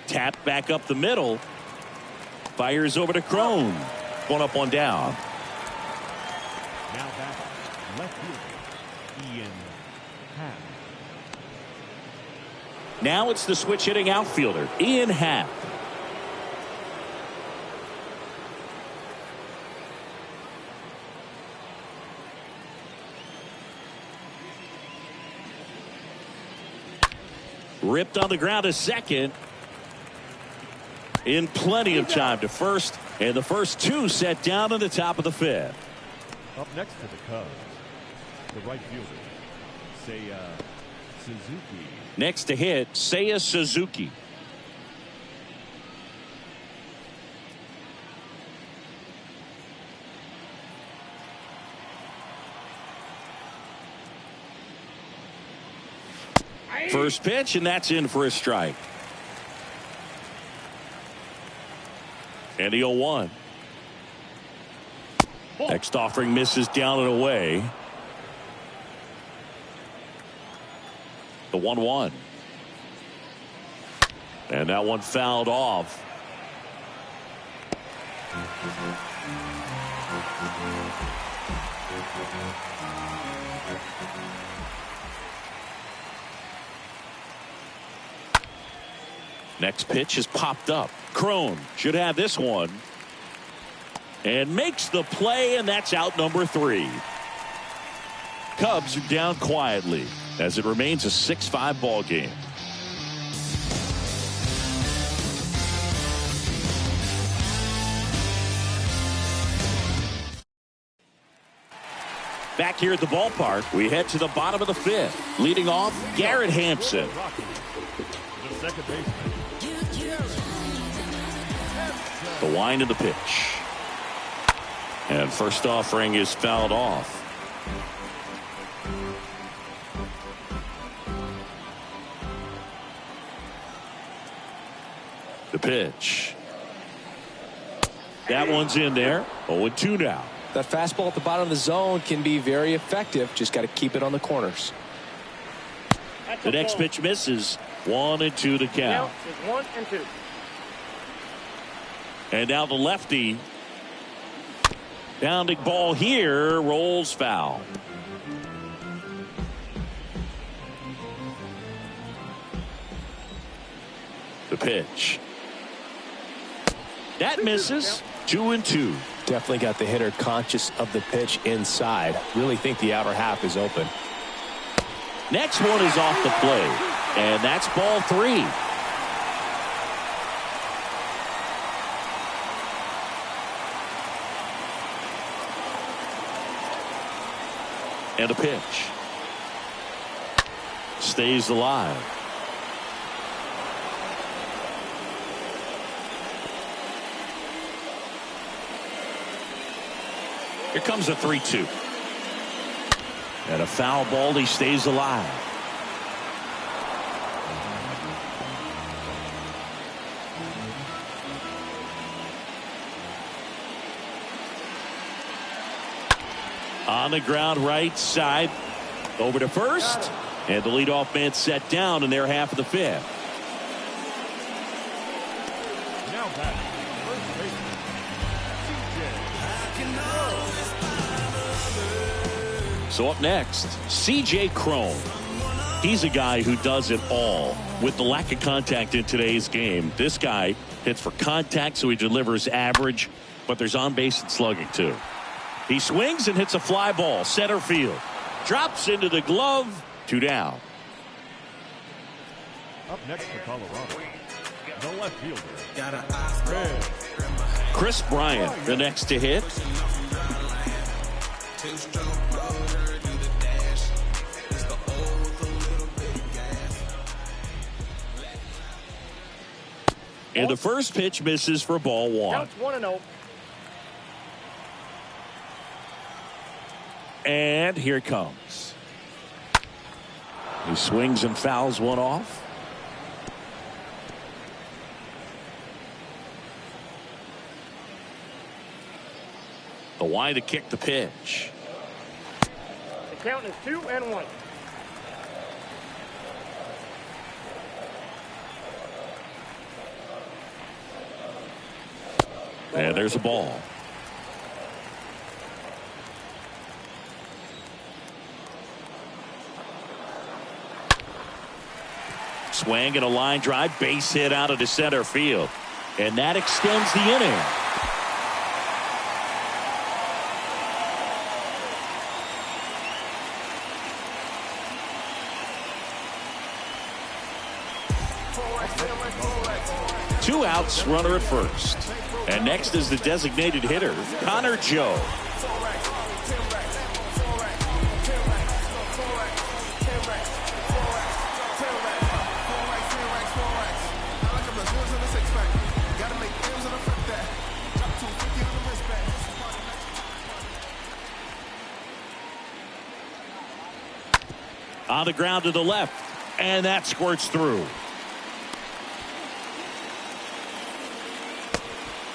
Tap back up the middle. Fires over to Crone. 1 up, 1 down. Now back, left fielder, Ian Happ. Now it's the switch hitting outfielder, Ian Happ. Ripped on the ground to second. In plenty of time to first. And the first 2 set down in the top of the 5th. Up next to the Cubs, the right fielder, Seiya Suzuki. Next to hit, Seiya Suzuki. First pitch, and that's in for a strike. And the 0-1. Next offering misses down and away. The 1-1. And that one fouled off. Next pitch is popped up. Crone should have this one. And makes the play, and that's out number 3. Cubs are down quietly as it remains a 6-5 ball game. Back here at the ballpark, we head to the bottom of the 5th. Leading off, Garrett Hampson. The second baseman, The wind of the pitch. And first offering is fouled off. The pitch. That one's in there. 0-2 now. That fastball at the bottom of the zone can be very effective. Just got to keep it on the corners. The next pitch misses. 1-2 to count. Is 1-2. And now the lefty. Bounding ball here. Rolls foul. The pitch. That misses. 2-2. Definitely got the hitter conscious of the pitch inside. Really think the outer half is open. Next one is off the plate. And that's ball 3. And a pitch. Stays alive. Here comes a 3-2. And a foul ball. He stays alive. On the ground right side. Over to first. And the leadoff man set down in their half of the 5th. Now back. First baseman. So up next, C.J. Cron. He's a guy who does it all. With the lack of contact in today's game, this guy hits for contact, so he delivers average, but there's on base and slugging too. He swings and hits a fly ball, center field. Drops into the glove, 2 down. Up next for Colorado, the left fielder. Red. Chris Bryant, the next to hit. And the first pitch misses for ball 1. Counts 1-0. And here it comes. He swings and fouls one off. The wind to kick the pitch. The count is 2-1. And there's a ball. Swing and a line drive, base hit out of the center field. And that extends the inning. Two outs, runner at first. And next is the designated hitter, Connor Joe. On the ground to the left, and that squirts through.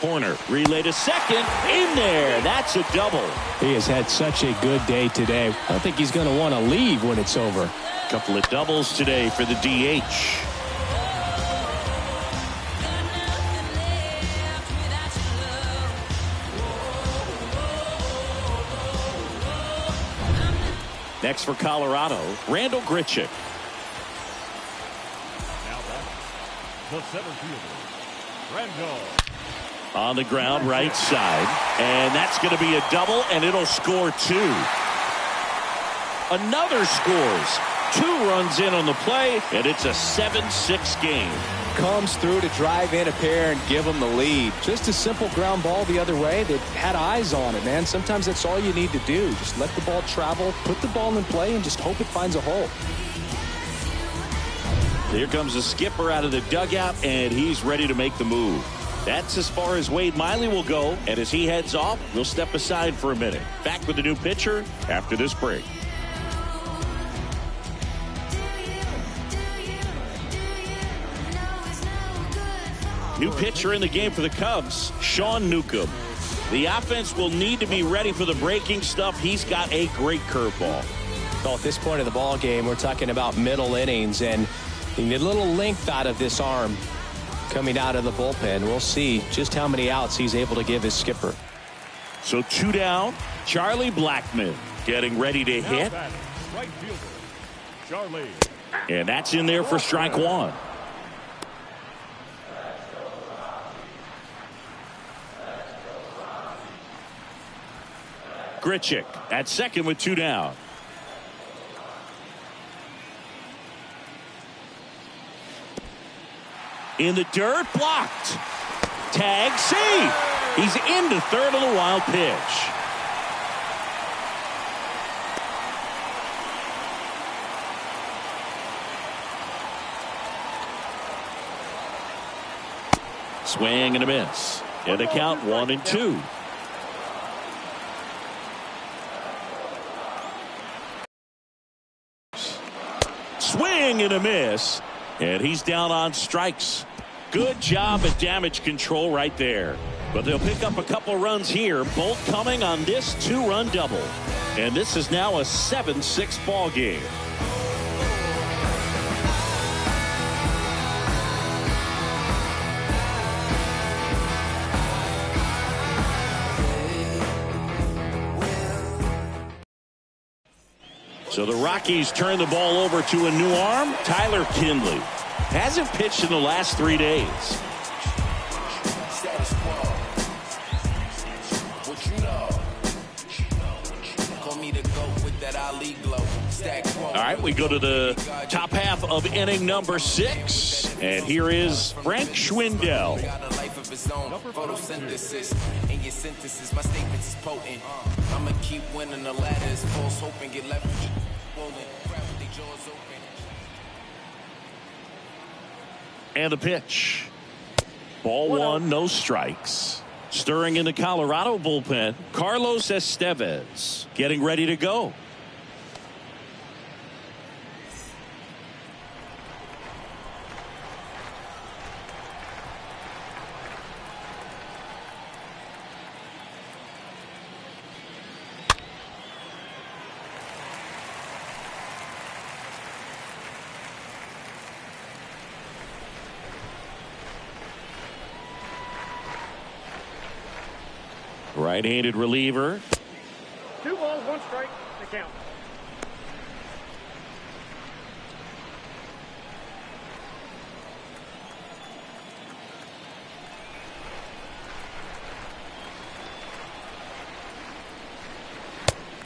Corner, relay to second, in there. That's a double. He has had such a good day today. I don't think he's going to want to leave when it's over. Couple of doubles today for the DH. Next for Colorado, Randall Grichuk. Now back. The center fielder, Randall. On the ground right side. And that's going to be a double, and it'll score 2. Another scores. 2 runs in on the play, and it's a 7-6 game. Comes through to drive in a pair and give them the lead. Just a simple ground ball the other way. They had eyes on it, man. Sometimes that's all you need to do. Just let the ball travel, put the ball in play, and just hope it finds a hole. Here comes the skipper out of the dugout, and he's ready to make the move. That's as far as Wade Miley will go. And as he heads off, we'll step aside for a minute. Back with the new pitcher after this break. New pitcher in the game for the Cubs, Sean Newcomb. The offense will need to be ready for the breaking stuff. He's got a great curveball. Well, at this point of the ball game, we're talking about middle innings, and you need a little length out of this arm coming out of the bullpen. We'll see just how many outs he's able to give his skipper. So 2 down. Charlie Blackmon getting ready to hit. Right fielder, Charlie. And that's in there for strike 1. Grichuk at second with 2 down. In the dirt, blocked. Tag, see. He's into third on the wild pitch. Swing and a miss. And the count 1-2. Swing and a miss. And he's down on strikes. Good job at damage control right there. But they'll pick up a couple runs here. Both coming on this 2-run double. And this is now a 7-6 ball game. So the Rockies turn the ball over to a new arm, Tyler Kinley. Hasn't pitched in the last 3 days. All right, we go to the top half of inning number 6. And here is Frank Schwindel. Photosynthesis in your synthesis, my statements is potent. I'ma keep winning the ladders, false hope and get left rolling. Grab with the jaws open. And the pitch. Ball 1, no strikes. Stirring in the Colorado bullpen, Carlos Estevez getting ready to go. Right-handed reliever. 2 balls, 1 strike, the count.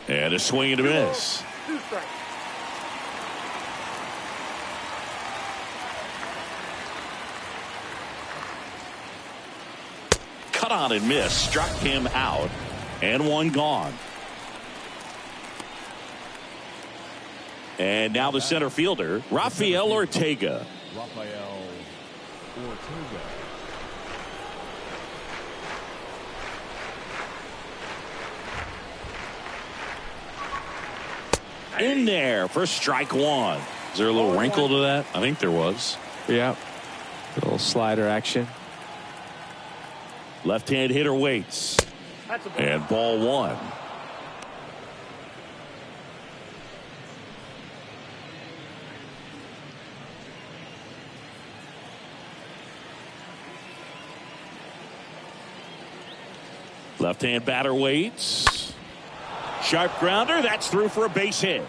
And a swing and a miss. 2 strikes. Cut on and miss, struck him out, and 1 gone. And now the center fielder, Rafael Ortega. Rafael Ortega. In there for strike 1. Is there a little wrinkle to that? I think there was. Yeah. A little slider action. Left-hand hitter waits. That's a ball. And ball 1. Left-hand batter waits. Sharp grounder. That's through for a base hit.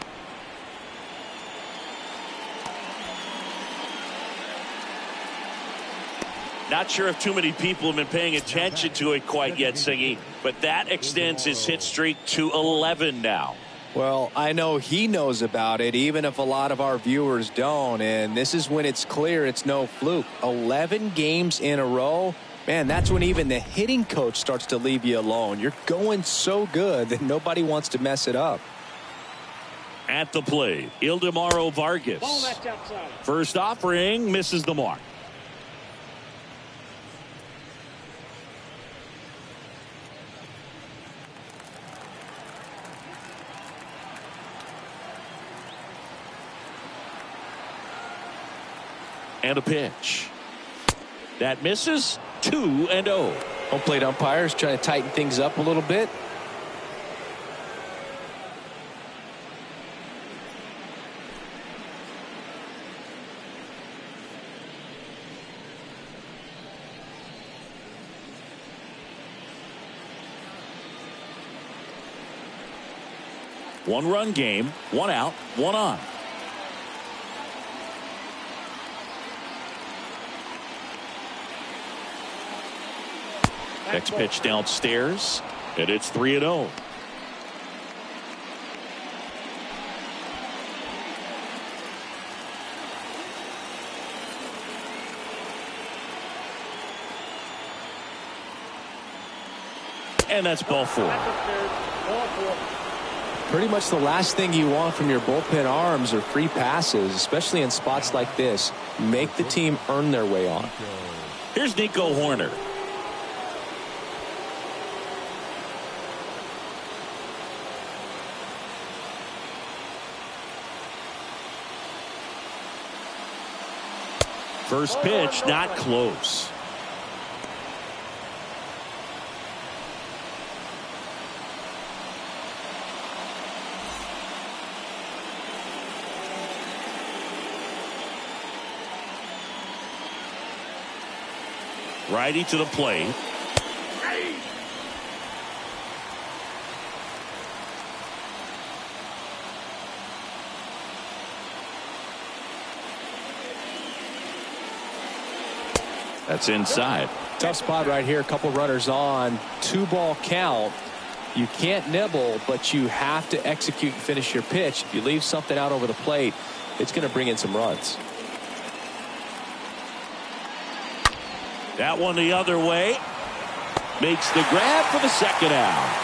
Not sure if too many people have been paying attention to it quite yet, Siggy, but that extends his hit streak to 11 now. Well, I know he knows about it, even if a lot of our viewers don't. And this is when it's clear it's no fluke. 11 games in a row. Man, that's when even the hitting coach starts to leave you alone. You're going so good that nobody wants to mess it up. At the plate, Ildemaro Vargas. Ball that's outside. First offering misses the mark. And a pitch. That misses. 2-0. Home plate umpires trying to tighten things up a little bit. One-run game, 1 out, 1 on. Next pitch downstairs, and it's 3-0. And that's ball 4. Pretty much the last thing you want from your bullpen arms are free passes, especially in spots like this. Make the team earn their way on. Here's Nico Horner. First pitch, not close. Righty to the plate. That's inside. Tough spot right here. A couple runners on. 2-ball count. You can't nibble, but you have to execute and finish your pitch. If you leave something out over the plate, it's going to bring in some runs. That one the other way. Makes the grab for the second out.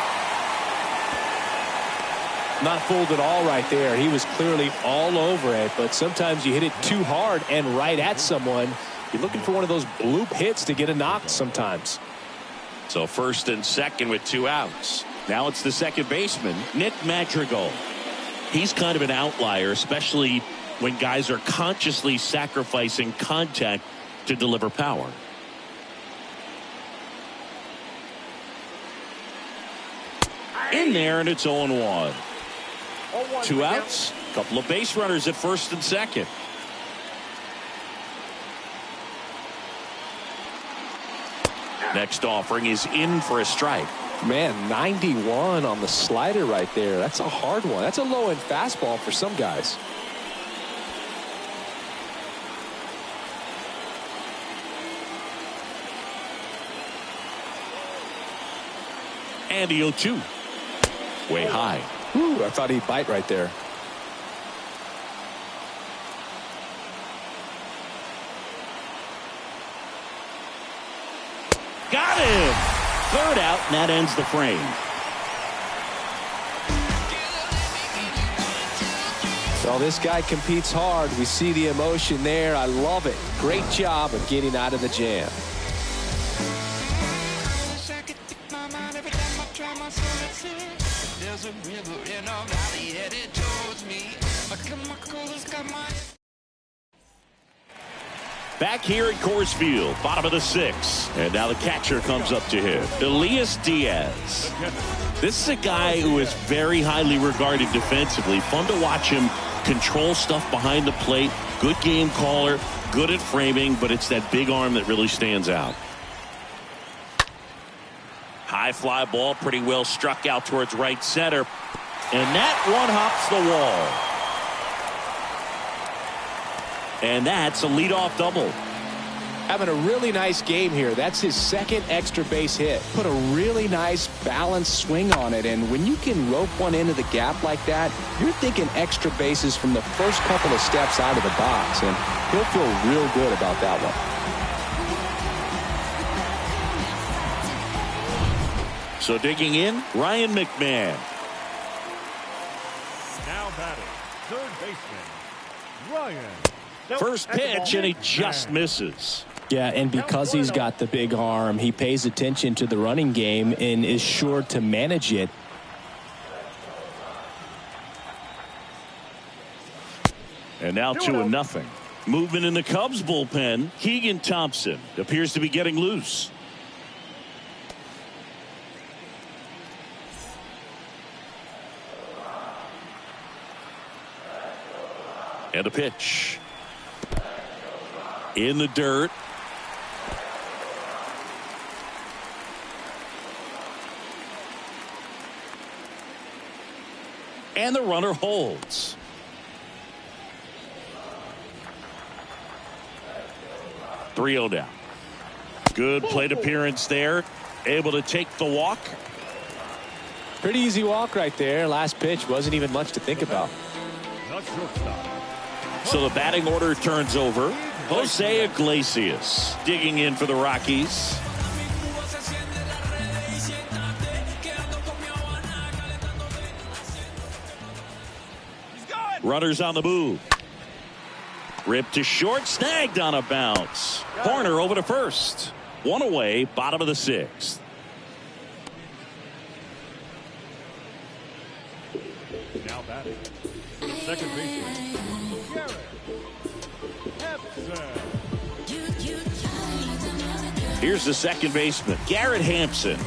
Not fooled at all right there. He was clearly all over it, but sometimes you hit it too hard and right at someone. You're looking for one of those bloop hits to get a knock sometimes. So first and second with 2 outs. Now it's the second baseman, Nick Madrigal. He's kind of an outlier, especially when guys are consciously sacrificing contact to deliver power. In there, and it's 0-1. 2 outs, a couple of base runners at first and second. Next offering is in for a strike. Man, 91 on the slider right there. That's a hard one. That's a low-end fastball for some guys. And the 0-2. Way high. Ooh, I thought he'd bite right there. Got him. Third out, and that ends the frame. Well, this guy competes hard. We see the emotion there. I love it. Great job of getting out of the jam. There's a river in a valley headed towards me. Back here at Coors Field, bottom of the 6th. And now the catcher comes up to him, Elias Diaz. This is a guy who is very highly regarded defensively. Fun to watch him control stuff behind the plate. Good game caller, good at framing, but it's that big arm that really stands out. High fly ball, pretty well struck out towards right center. And that one hops the wall. And that's a leadoff double. Having a really nice game here. That's his second extra base hit. Put a really nice balanced swing on it. And when you can rope one into the gap like that, you're thinking extra bases from the first couple of steps out of the box. And he'll feel real good about that one. So digging in, Ryan McMahon. Now batting, third baseman, Ryan. First pitch, and he just misses. Yeah, and because he's got the big arm, he pays attention to the running game and is sure to manage it. And now 2-0. Movement in the Cubs bullpen. Keegan Thompson appears to be getting loose. And a pitch. In the dirt. And the runner holds. .3-0 down. Good plate appearance there. Able to take the walk. Pretty easy walk right there. Last pitch wasn't even much to think about. So the batting order turns over. Jose Iglesias digging in for the Rockies. Runners on the move. Ripped to short, snagged on a bounce. Horner over to first. One away, bottom of the sixth. Now batting. Second baseman. Garrett Hampson. Here's the second baseman, Garrett Hampson.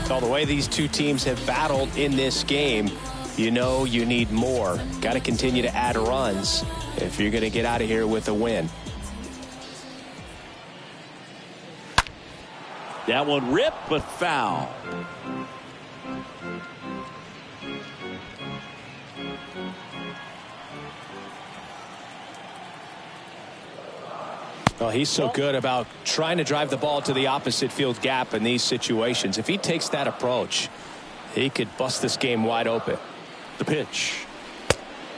So the way these two teams have battled in this game, you know you need more. Got to continue to add runs if you're going to get out of here with a win. That one ripped but foul. Well, he's so good about trying to drive the ball to the opposite field gap in these situations. If he takes that approach, he could bust this game wide open. The pitch.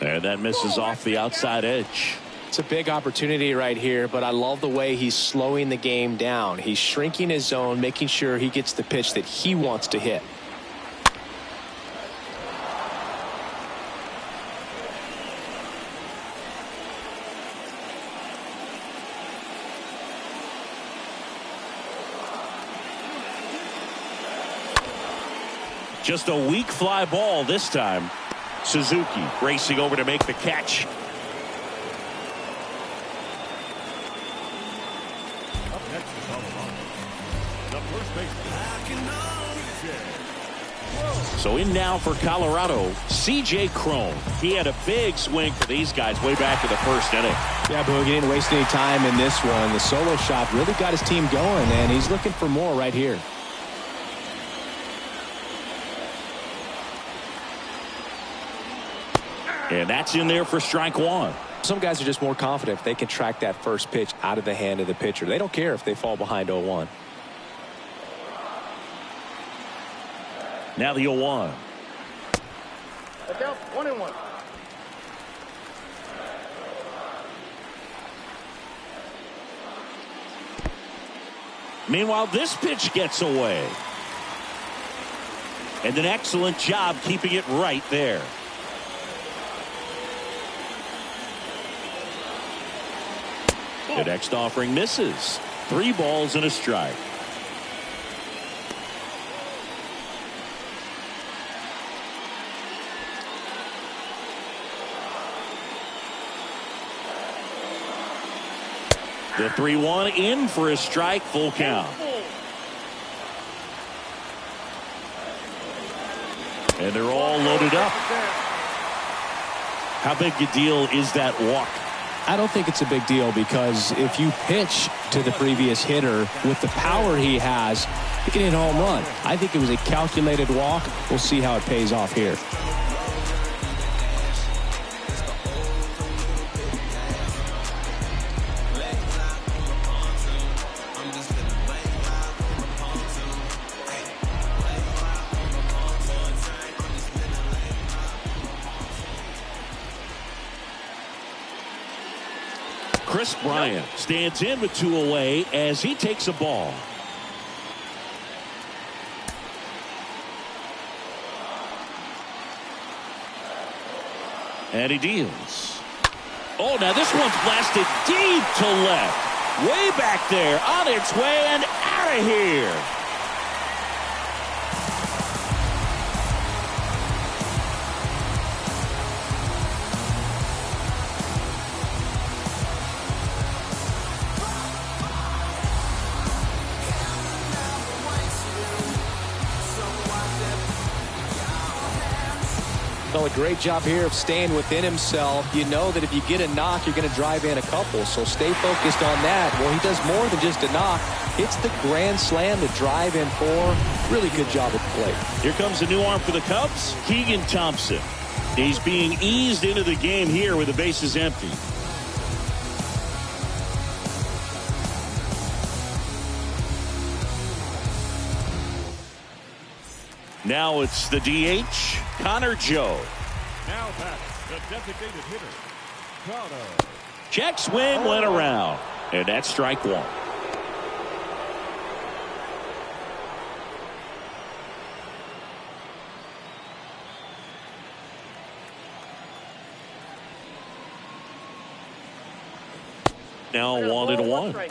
And that misses off the outside edge. It's a big opportunity right here, but I love the way he's slowing the game down. He's shrinking his zone, making sure he gets the pitch that he wants to hit. Just a weak fly ball this time. Suzuki racing over to make the catch. Up next is Colorado. The first baseman. So in now for Colorado, C.J. Cron. He had a big swing for these guys way back in the first inning. Yeah, Boogie didn't waste any time in this one. The solo shot really got his team going, and he's looking for more right here. And that's in there for strike one. Some guys are just more confident if they can track that first pitch out of the hand of the pitcher. They don't care if they fall behind 0-1. Now the 0-1. Look out, 1-1. Meanwhile, this pitch gets away. And an excellent job keeping it right there. The next offering misses. 3 balls and a strike. The 3-1 in for a strike, full count. And they're all loaded up. How big a deal is that walk? I don't think it's a big deal because if you pitch to the previous hitter with the power he has, he can hit a home run. I think it was a calculated walk. We'll see how it pays off here. Chris Bryant stands in with 2 away as he takes a ball. And he deals. Oh, now this one's blasted deep to left. Way back there, on its way and out of here. Well, a great job here of staying within himself. You know that if you get a knock, you're going to drive in a couple. So stay focused on that. Well, he does more than just a knock. Hits the grand slam to drive in 4. Really good job at the plate. Here comes the new arm for the Cubs, Keegan Thompson. He's being eased into the game here with the bases empty. Now it's the DH, Connor Joe. Now that's the designated hitter, Connor. Check swing went around, and that's strike 1. Now 1-1.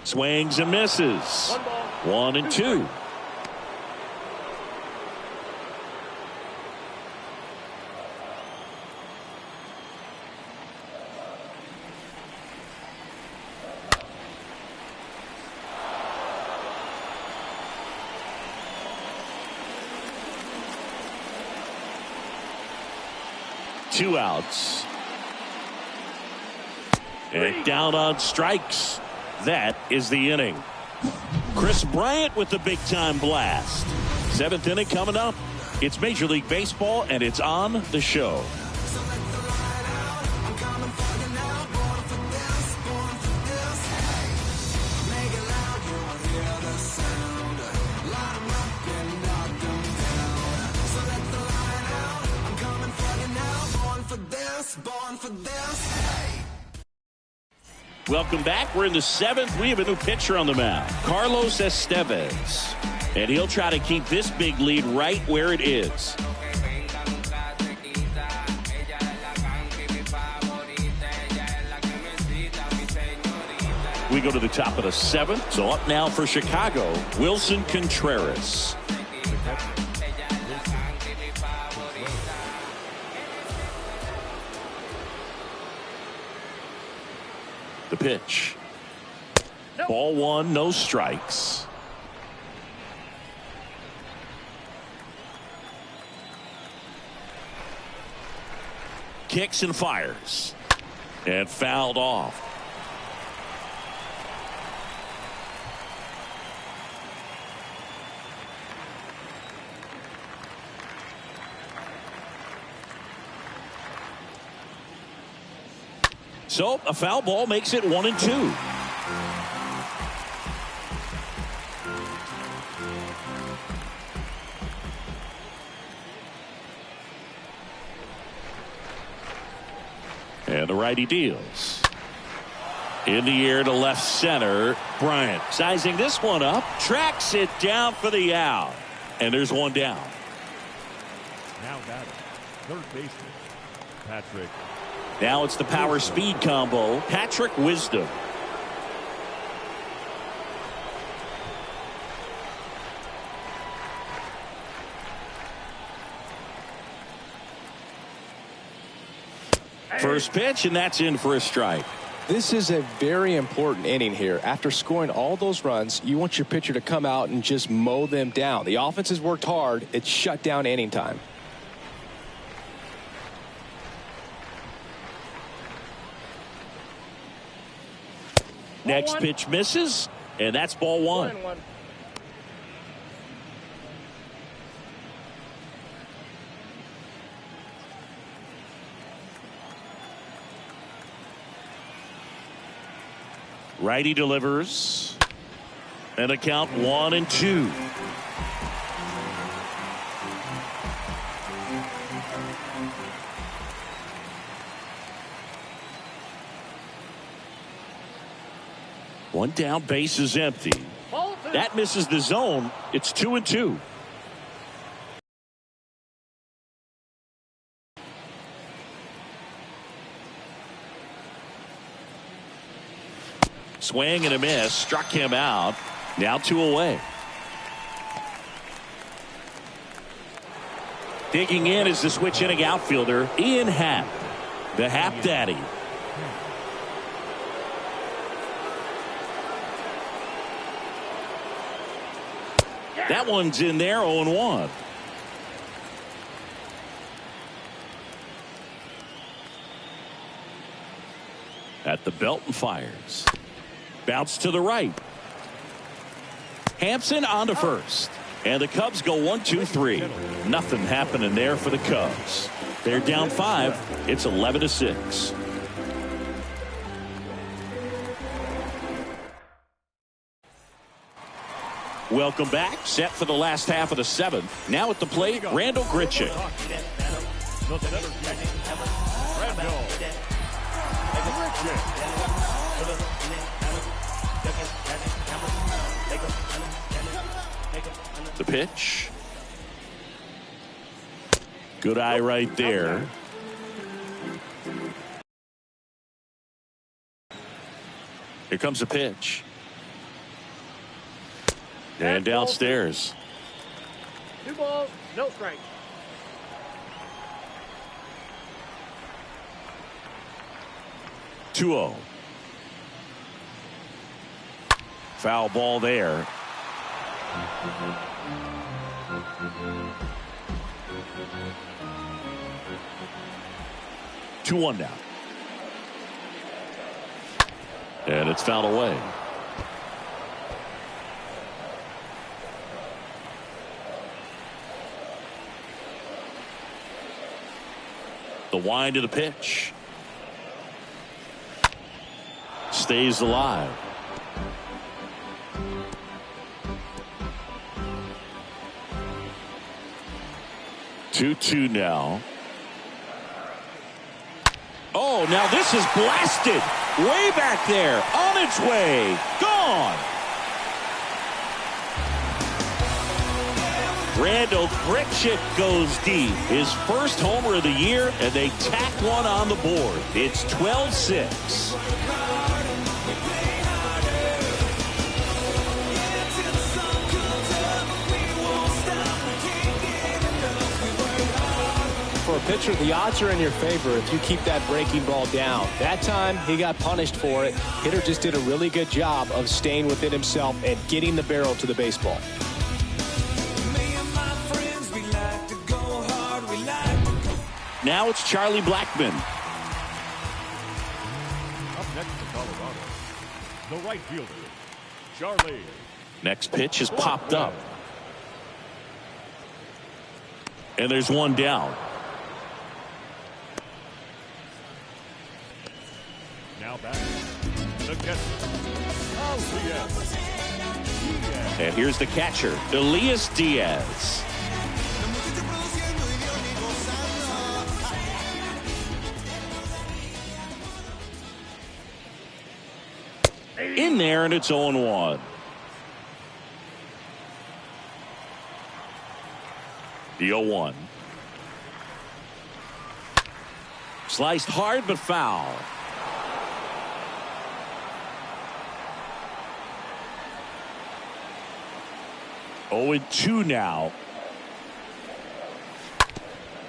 Swings and misses. 1-2. Two outs. And down on strikes. That is the inning. Chris Bryant with the big-time blast. 7th inning coming up. It's Major League Baseball, and it's on the show. Welcome back. We're in the 7th. We have a new pitcher on the mound, Carlos Estevez. And he'll try to keep this big lead right where it is. We go to the top of the 7th. So up now for Chicago, Wilson Contreras. The pitch. Ball 1, no strikes. Kicks and fires. And fouled off. So a foul ball makes it 1-2. And the righty deals. In the air to left center. Bryant sizing this one up. Tracks it down for the out. And there's one down. Now batting, third baseman, Patrick. Now it's the power speed combo. Patrick Wisdom. First pitch, and that's in for a strike. This is a very important inning here. After scoring all those runs, you want your pitcher to come out and just mow them down. The offense has worked hard. It's shut down inning time. Next pitch misses, and that's ball 1. Righty delivers. And a count 1-2. One down, base is empty. That misses the zone. It's 2-2. Swing and a miss. Struck him out. Now 2 away. Digging in is the switch inning outfielder, Ian Happ, the Happ Daddy. That one's in there, 0-1. At the belt and fires. Bounce to the right. Hampson on to first. And the Cubs go 1-2-3. Nothing happening there for the Cubs. They're down 5. It's 11-6. Welcome back. Set for the last half of the 7th. Now at the plate, Randall Grichuk. The pitch. Good eye right there. Here comes the pitch. And downstairs. 2 balls, no strikes. Two-0. Foul ball there. Two one now. And it's fouled away. The wind of the pitch. Stays alive. 2-2 now. Oh, now this is blasted. Way back there. On its way. Gone. Randall Grichuk goes deep. His first homer of the year, and they tack one on the board. It's 12-6. For a pitcher, the odds are in your favor if you keep that breaking ball down. That time, he got punished for it. Hitter just did a really good job of staying within himself and getting the barrel to the baseball. Now it's Charlie Blackmon. Up next to Colorado, the right fielder, Charlie. Next pitch is popped up. And there's one down. Now back. The catcher. Diaz. And here's the catcher, Elias Diaz. In there, and it's 0-1. The 0-1. Sliced hard but foul. Oh, 2 now.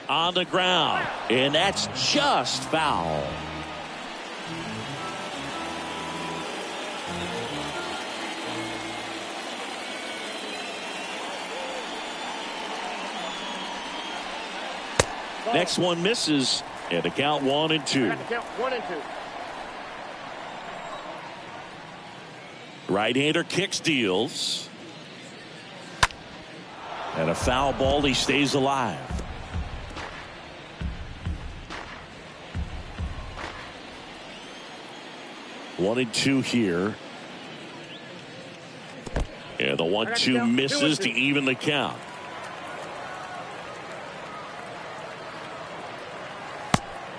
On the ground. And that's just foul. Next one misses, and the count 1-2. Count 1-2. Right-hander kicks, deals. And a foul ball, he stays alive. One and two here. And the 1-2 misses to even the count.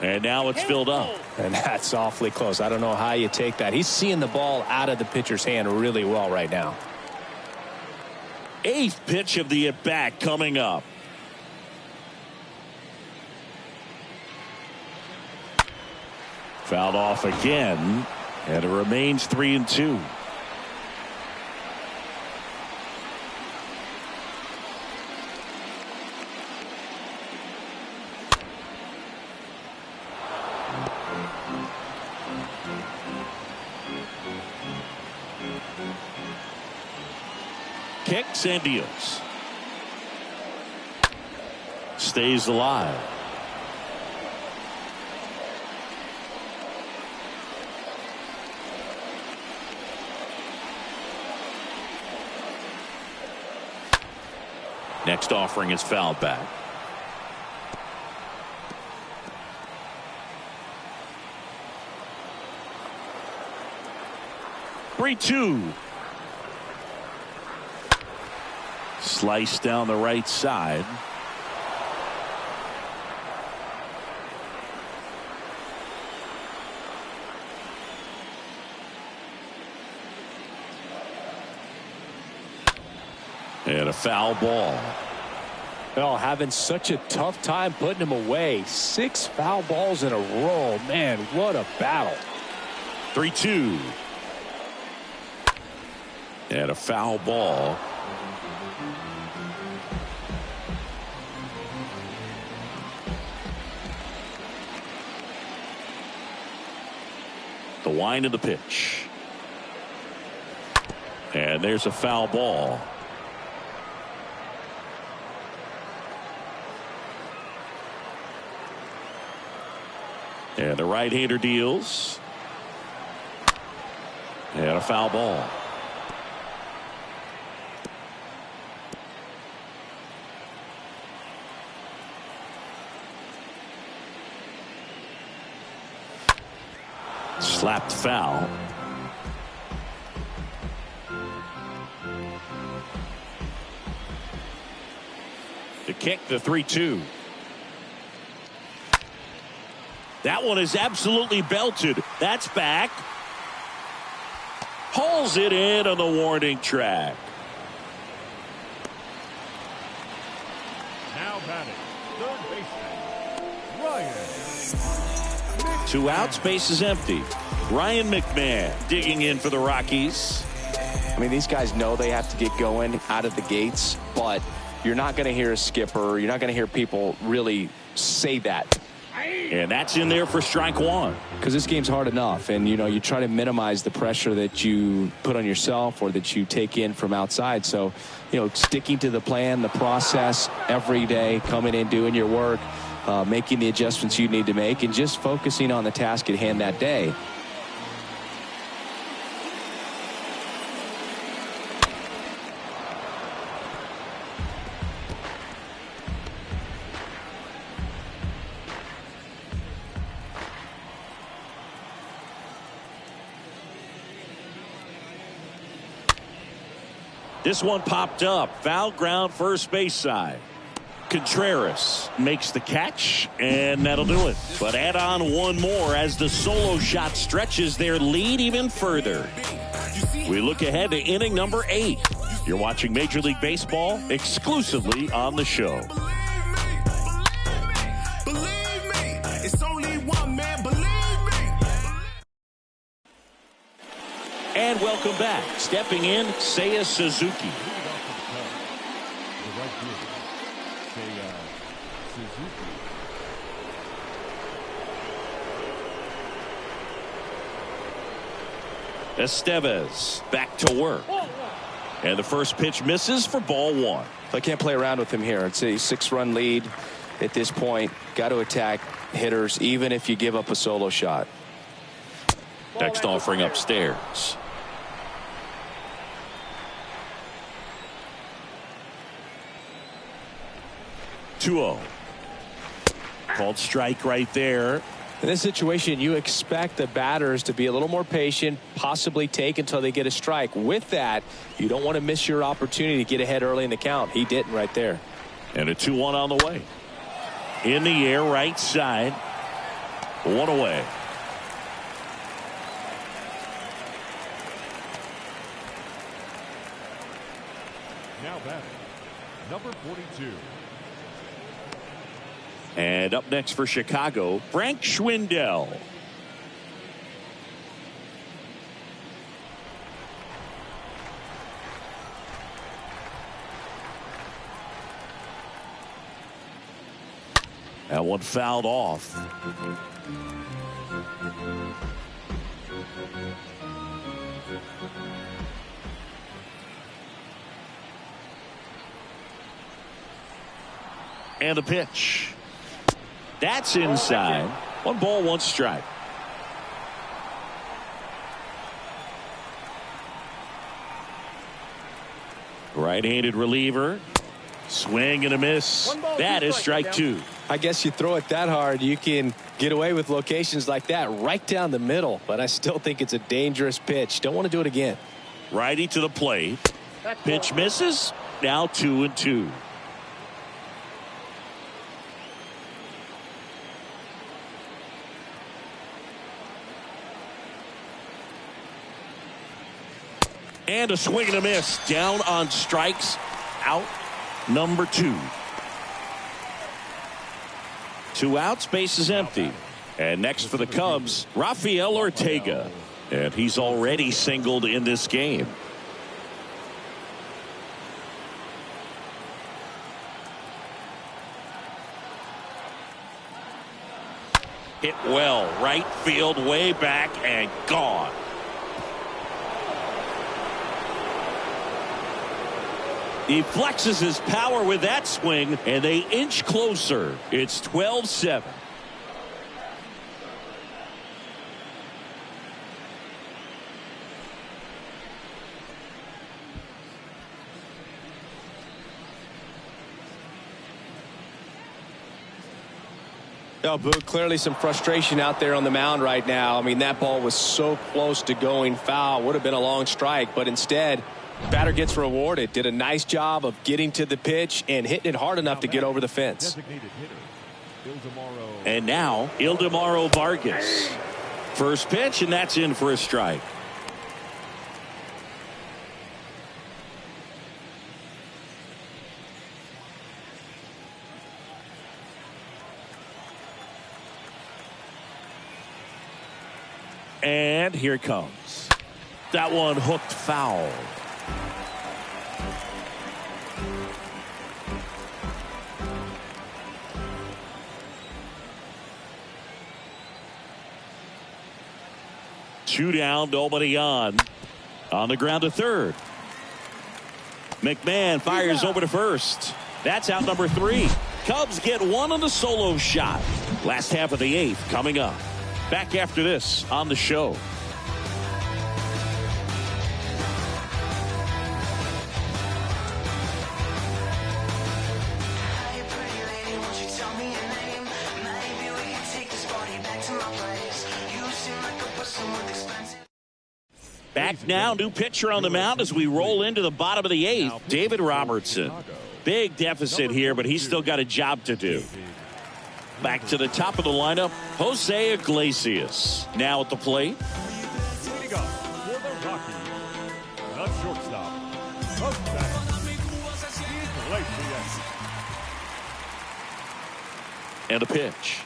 And now it's filled up. And that's awfully close. I don't know how you take that. He's seeing the ball out of the pitcher's hand really well right now. 8th pitch of the at-bat coming up. Fouled off again, and it remains 3-2. kicks and deals. Stays alive. Next offering is fouled back. Three-two. Slice down the right side. And a foul ball. Oh, having such a tough time putting him away. 6 foul balls in a row. Man, what a battle. 3-2. And a foul ball. The wind of the pitch. And there's a foul ball. And the right-hander deals. And a foul ball. Slapped foul. To kick the 3-2. That one is absolutely belted. That's back. Hauls it in on the warning track. Now batting, third baseman, Ryan. 2 outs, base is empty. Ryan McMahon digging in for the Rockies. I mean, these guys know they have to get going out of the gates, but you're not going to hear a skipper. You're not going to hear people really say that. And that's in there for strike 1. Because this game's hard enough, and you try to minimize the pressure that you put on yourself or that you take in from outside. So, sticking to the plan, the process every day, coming in, doing your work, making the adjustments you need to make, and just focusing on the task at hand that day. This one popped up. Foul ground, first base side. Contreras makes the catch, and that'll do it. But add on one more as the solo shot stretches their lead even further. We look ahead to inning number 8. You're watching Major League Baseball exclusively on the show. Believe me, it's only one man, believe me. And welcome back. Stepping in, Seiya Suzuki. Leading off for the Cubs, the right fielder, Seiya Suzuki. Estevez back to work. And the first pitch misses for ball 1. I can't play around with him here. It's a 6-run lead at this point. Got to attack hitters, even if you give up a solo shot. Next offering upstairs. (2-0). Called strike right there. In this situation, you expect the batters to be a little more patient, possibly take until they get a strike. With that, you don't want to miss your opportunity to get ahead early in the count. He didn't right there. And a 2-1 on the way. In the air, right side. 1 away. Now batting, number 42. And up next for Chicago, Frank Schwindel. That one fouled off. And the pitch. That's inside. 1 ball, 1 strike. Right-handed reliever. Swing and a miss. That is strike 2. I guess you throw it that hard, you can get away with locations like that right down the middle. But I still think it's a dangerous pitch. Don't want to do it again. Righty to the plate. Pitch misses. Now 2-2. And a swing and a miss. Down on strikes. Out number 2. 2 outs. Base is empty. And next for the Cubs, Rafael Ortega. And he's already singled in this game. Hit well. Right field, way back, and gone. He flexes his power with that swing, and they inch closer. It's 12-7. No, Boo, clearly some frustration out there on the mound right now. I mean, that ball was so close to going foul. Would have been a long strike, but instead, batter gets rewarded. Did a nice job of getting to the pitch and hitting it hard enough to get over the fence. And now, Ildemaro Vargas. First pitch, and that's in for a strike. And here it comes. That one hooked foul. Two down, nobody on. On the ground to third. McMahon fires over to first. That's out number 3. Cubs get one on the solo shot. Last half of the 8th coming up. Back after this on the show. Back now, new pitcher on the mound as we roll into the bottom of the 8th. David Robertson. Big deficit here, but he's still got a job to do. Back to the top of the lineup, Jose Iglesias. Now at the plate. Leading up for the Rockies, the shortstop, Jose Iglesias. And a pitch.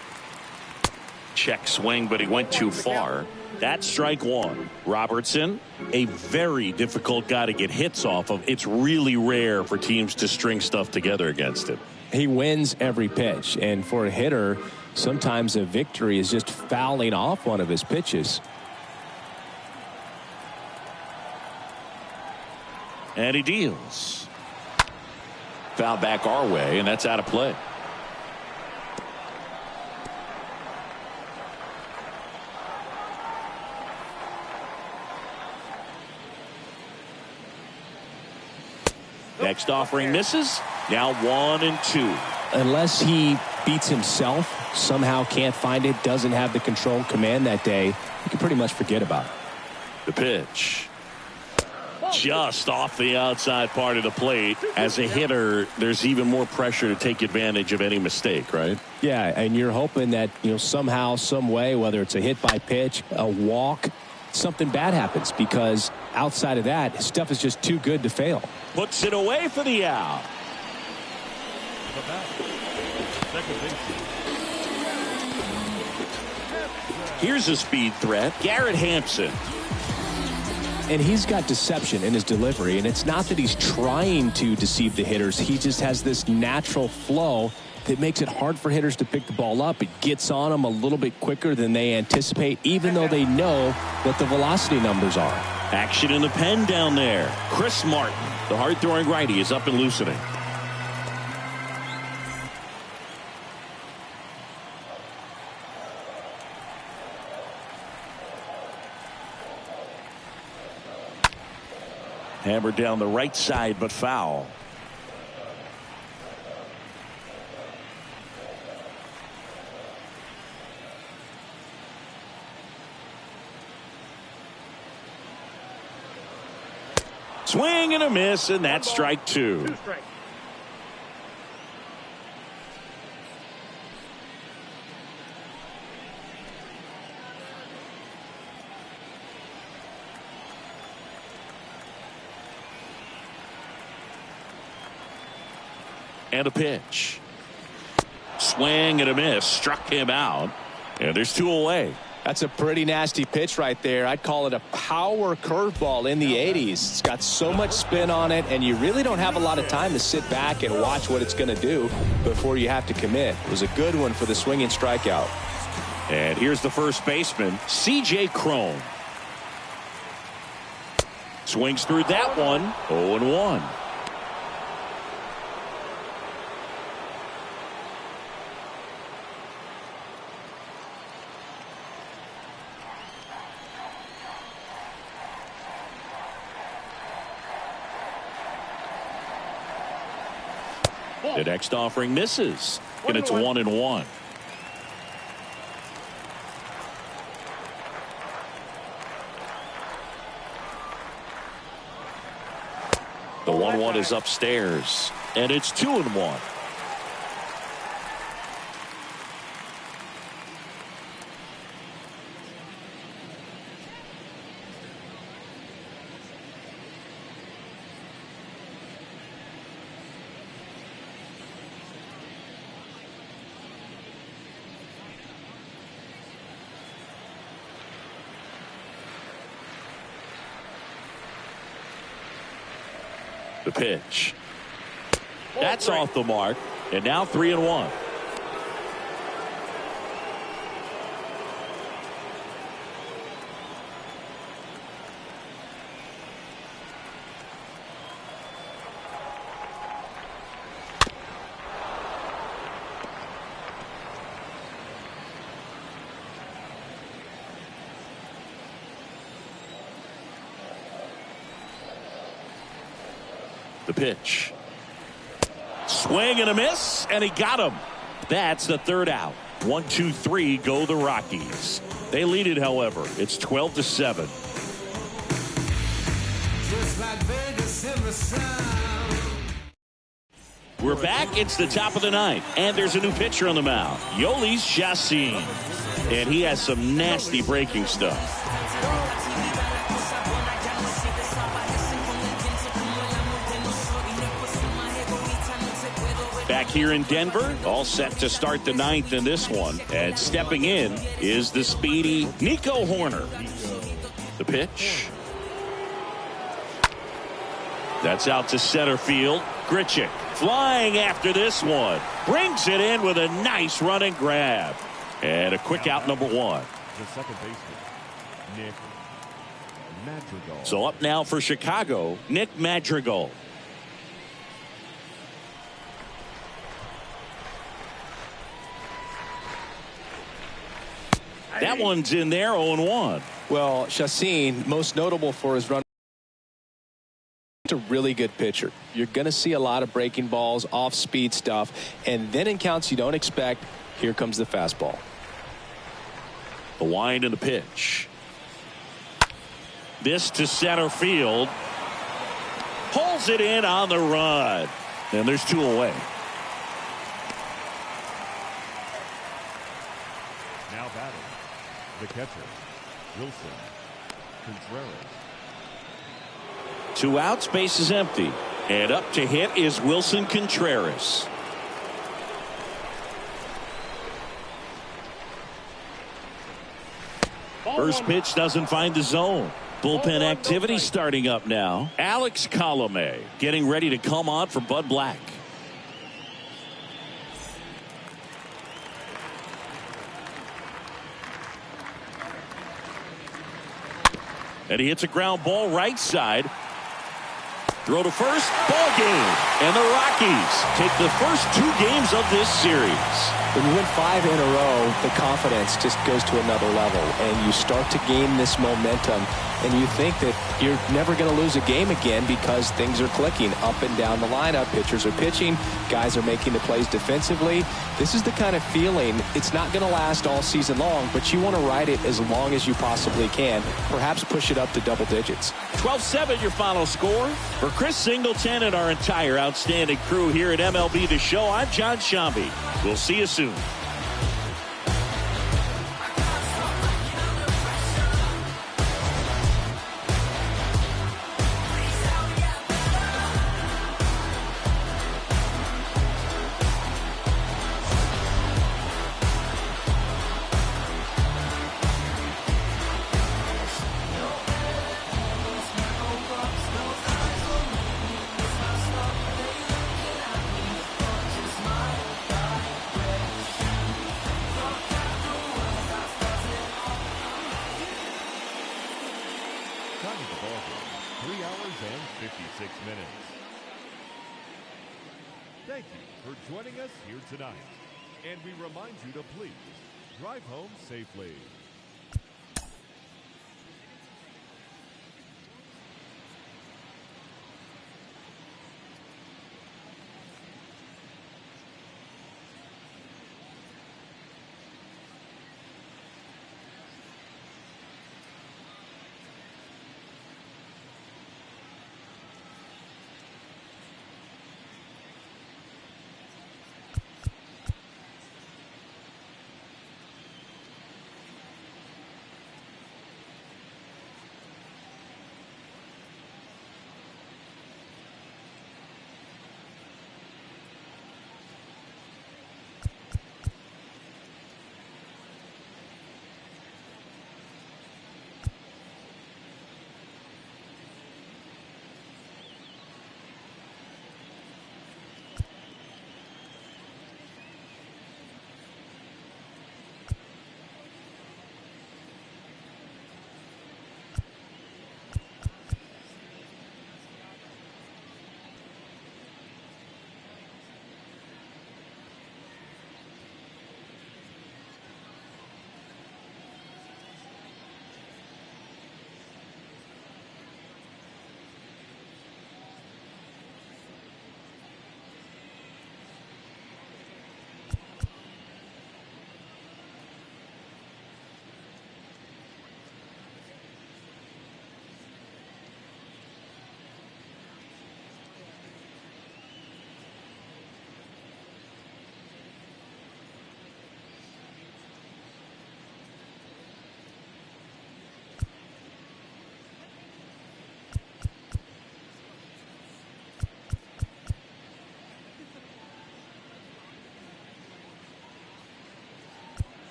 Check swing, but he went too far. That's strike 1. Robertson, a very difficult guy to get hits off of. It's really rare for teams to string stuff together against him. He wins every pitch, and for a hitter, sometimes a victory is just fouling off one of his pitches. And he deals. Foul back our way, and that's out of play. Next offering misses. Now 1-2. Unless he beats himself, somehow can't find it, doesn't have the control command that day, you can pretty much forget about it. The pitch. Just off the outside part of the plate. As a hitter, there's even more pressure to take advantage of any mistake, right? Yeah, and you're hoping that, somehow, some way, whether it's a hit by pitch, a walk, something bad happens, because outside of that, his stuff is just too good to fail. Puts it away for the out. Here's a speed threat, Garrett Hampson. And he's got deception in his delivery, and it's not that he's trying to deceive the hitters. He just has this natural flow that makes it hard for hitters to pick the ball up. It gets on them a little bit quicker than they anticipate, even though they know what the velocity numbers are. Action in the pen down there. Chris Martin, the hard-throwing righty, is up and loosening. Hammered down the right side, but foul. Swing and a miss, and that's strike two. 2 strikes. And a pitch. Swing and a miss. Struck him out. And there's 2 away. That's a pretty nasty pitch right there. I'd call it a power curveball in the 80s. It's got so much spin on it, and you really don't have a lot of time to sit back and watch what it's going to do before you have to commit. It was a good one for the swinging strikeout. And here's the first baseman, C.J. Cron. Swings through that one. 0-1. The next offering misses, and it's 1-1. The 1-1 is upstairs, and it's 2-1. The pitch. That's off the mark. And now 3-1. The pitch. Swing and a miss, and he got him. That's the 3rd out. 1, 2, 3 go the Rockies. They lead it, however. It's 12-7. Just like Vegas in the sun. We're back. It's the top of the 9th, and there's a new pitcher on the mound, Yolis Chacin, and he has some nasty breaking stuff. Back here in Denver, all set to start the 9th in this one. And stepping in is the speedy Nico Horner. The pitch. That's out to center field. Grichuk flying after this one. Brings it in with a nice running grab. And a quick out, number 1. The second baseman, Nick Madrigal. So up now for Chicago, Nick Madrigal. That one's in there, 0-1. Well, Chacin, most notable for his run. A really good pitcher. You're going to see a lot of breaking balls, off-speed stuff, and then in counts you don't expect, here comes the fastball. The wind and the pitch. This to center field. Pulls it in on the run. And there's 2 away. Now batting, the catcher, Wilson Contreras. 2 outs, base is empty. And up to hit is Wilson Contreras. First pitch doesn't find the zone. Bullpen activity starting up now. Alex Colomé getting ready to come on for Bud Black. And he hits a ground ball right side. Throw to first, ball game. And the Rockies take the first 2 games of this series. When you win 5 in a row, the confidence just goes to another level, and you start to gain this momentum, and you think that you're never going to lose a game again because things are clicking up and down the lineup. Pitchers are pitching. Guys are making the plays defensively. This is the kind of feeling, it's not going to last all season long, but you want to ride it as long as you possibly can. Perhaps push it up to double digits. 12-7 your final score. For Chris Singleton and our entire outstanding crew here at MLB The Show, I'm John Shambi. We'll see you soon. Time of the ball game, 3 hours and 56 minutes. Thank you for joining us here tonight. And we remind you to please drive home safely.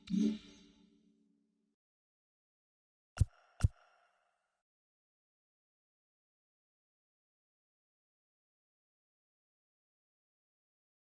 you.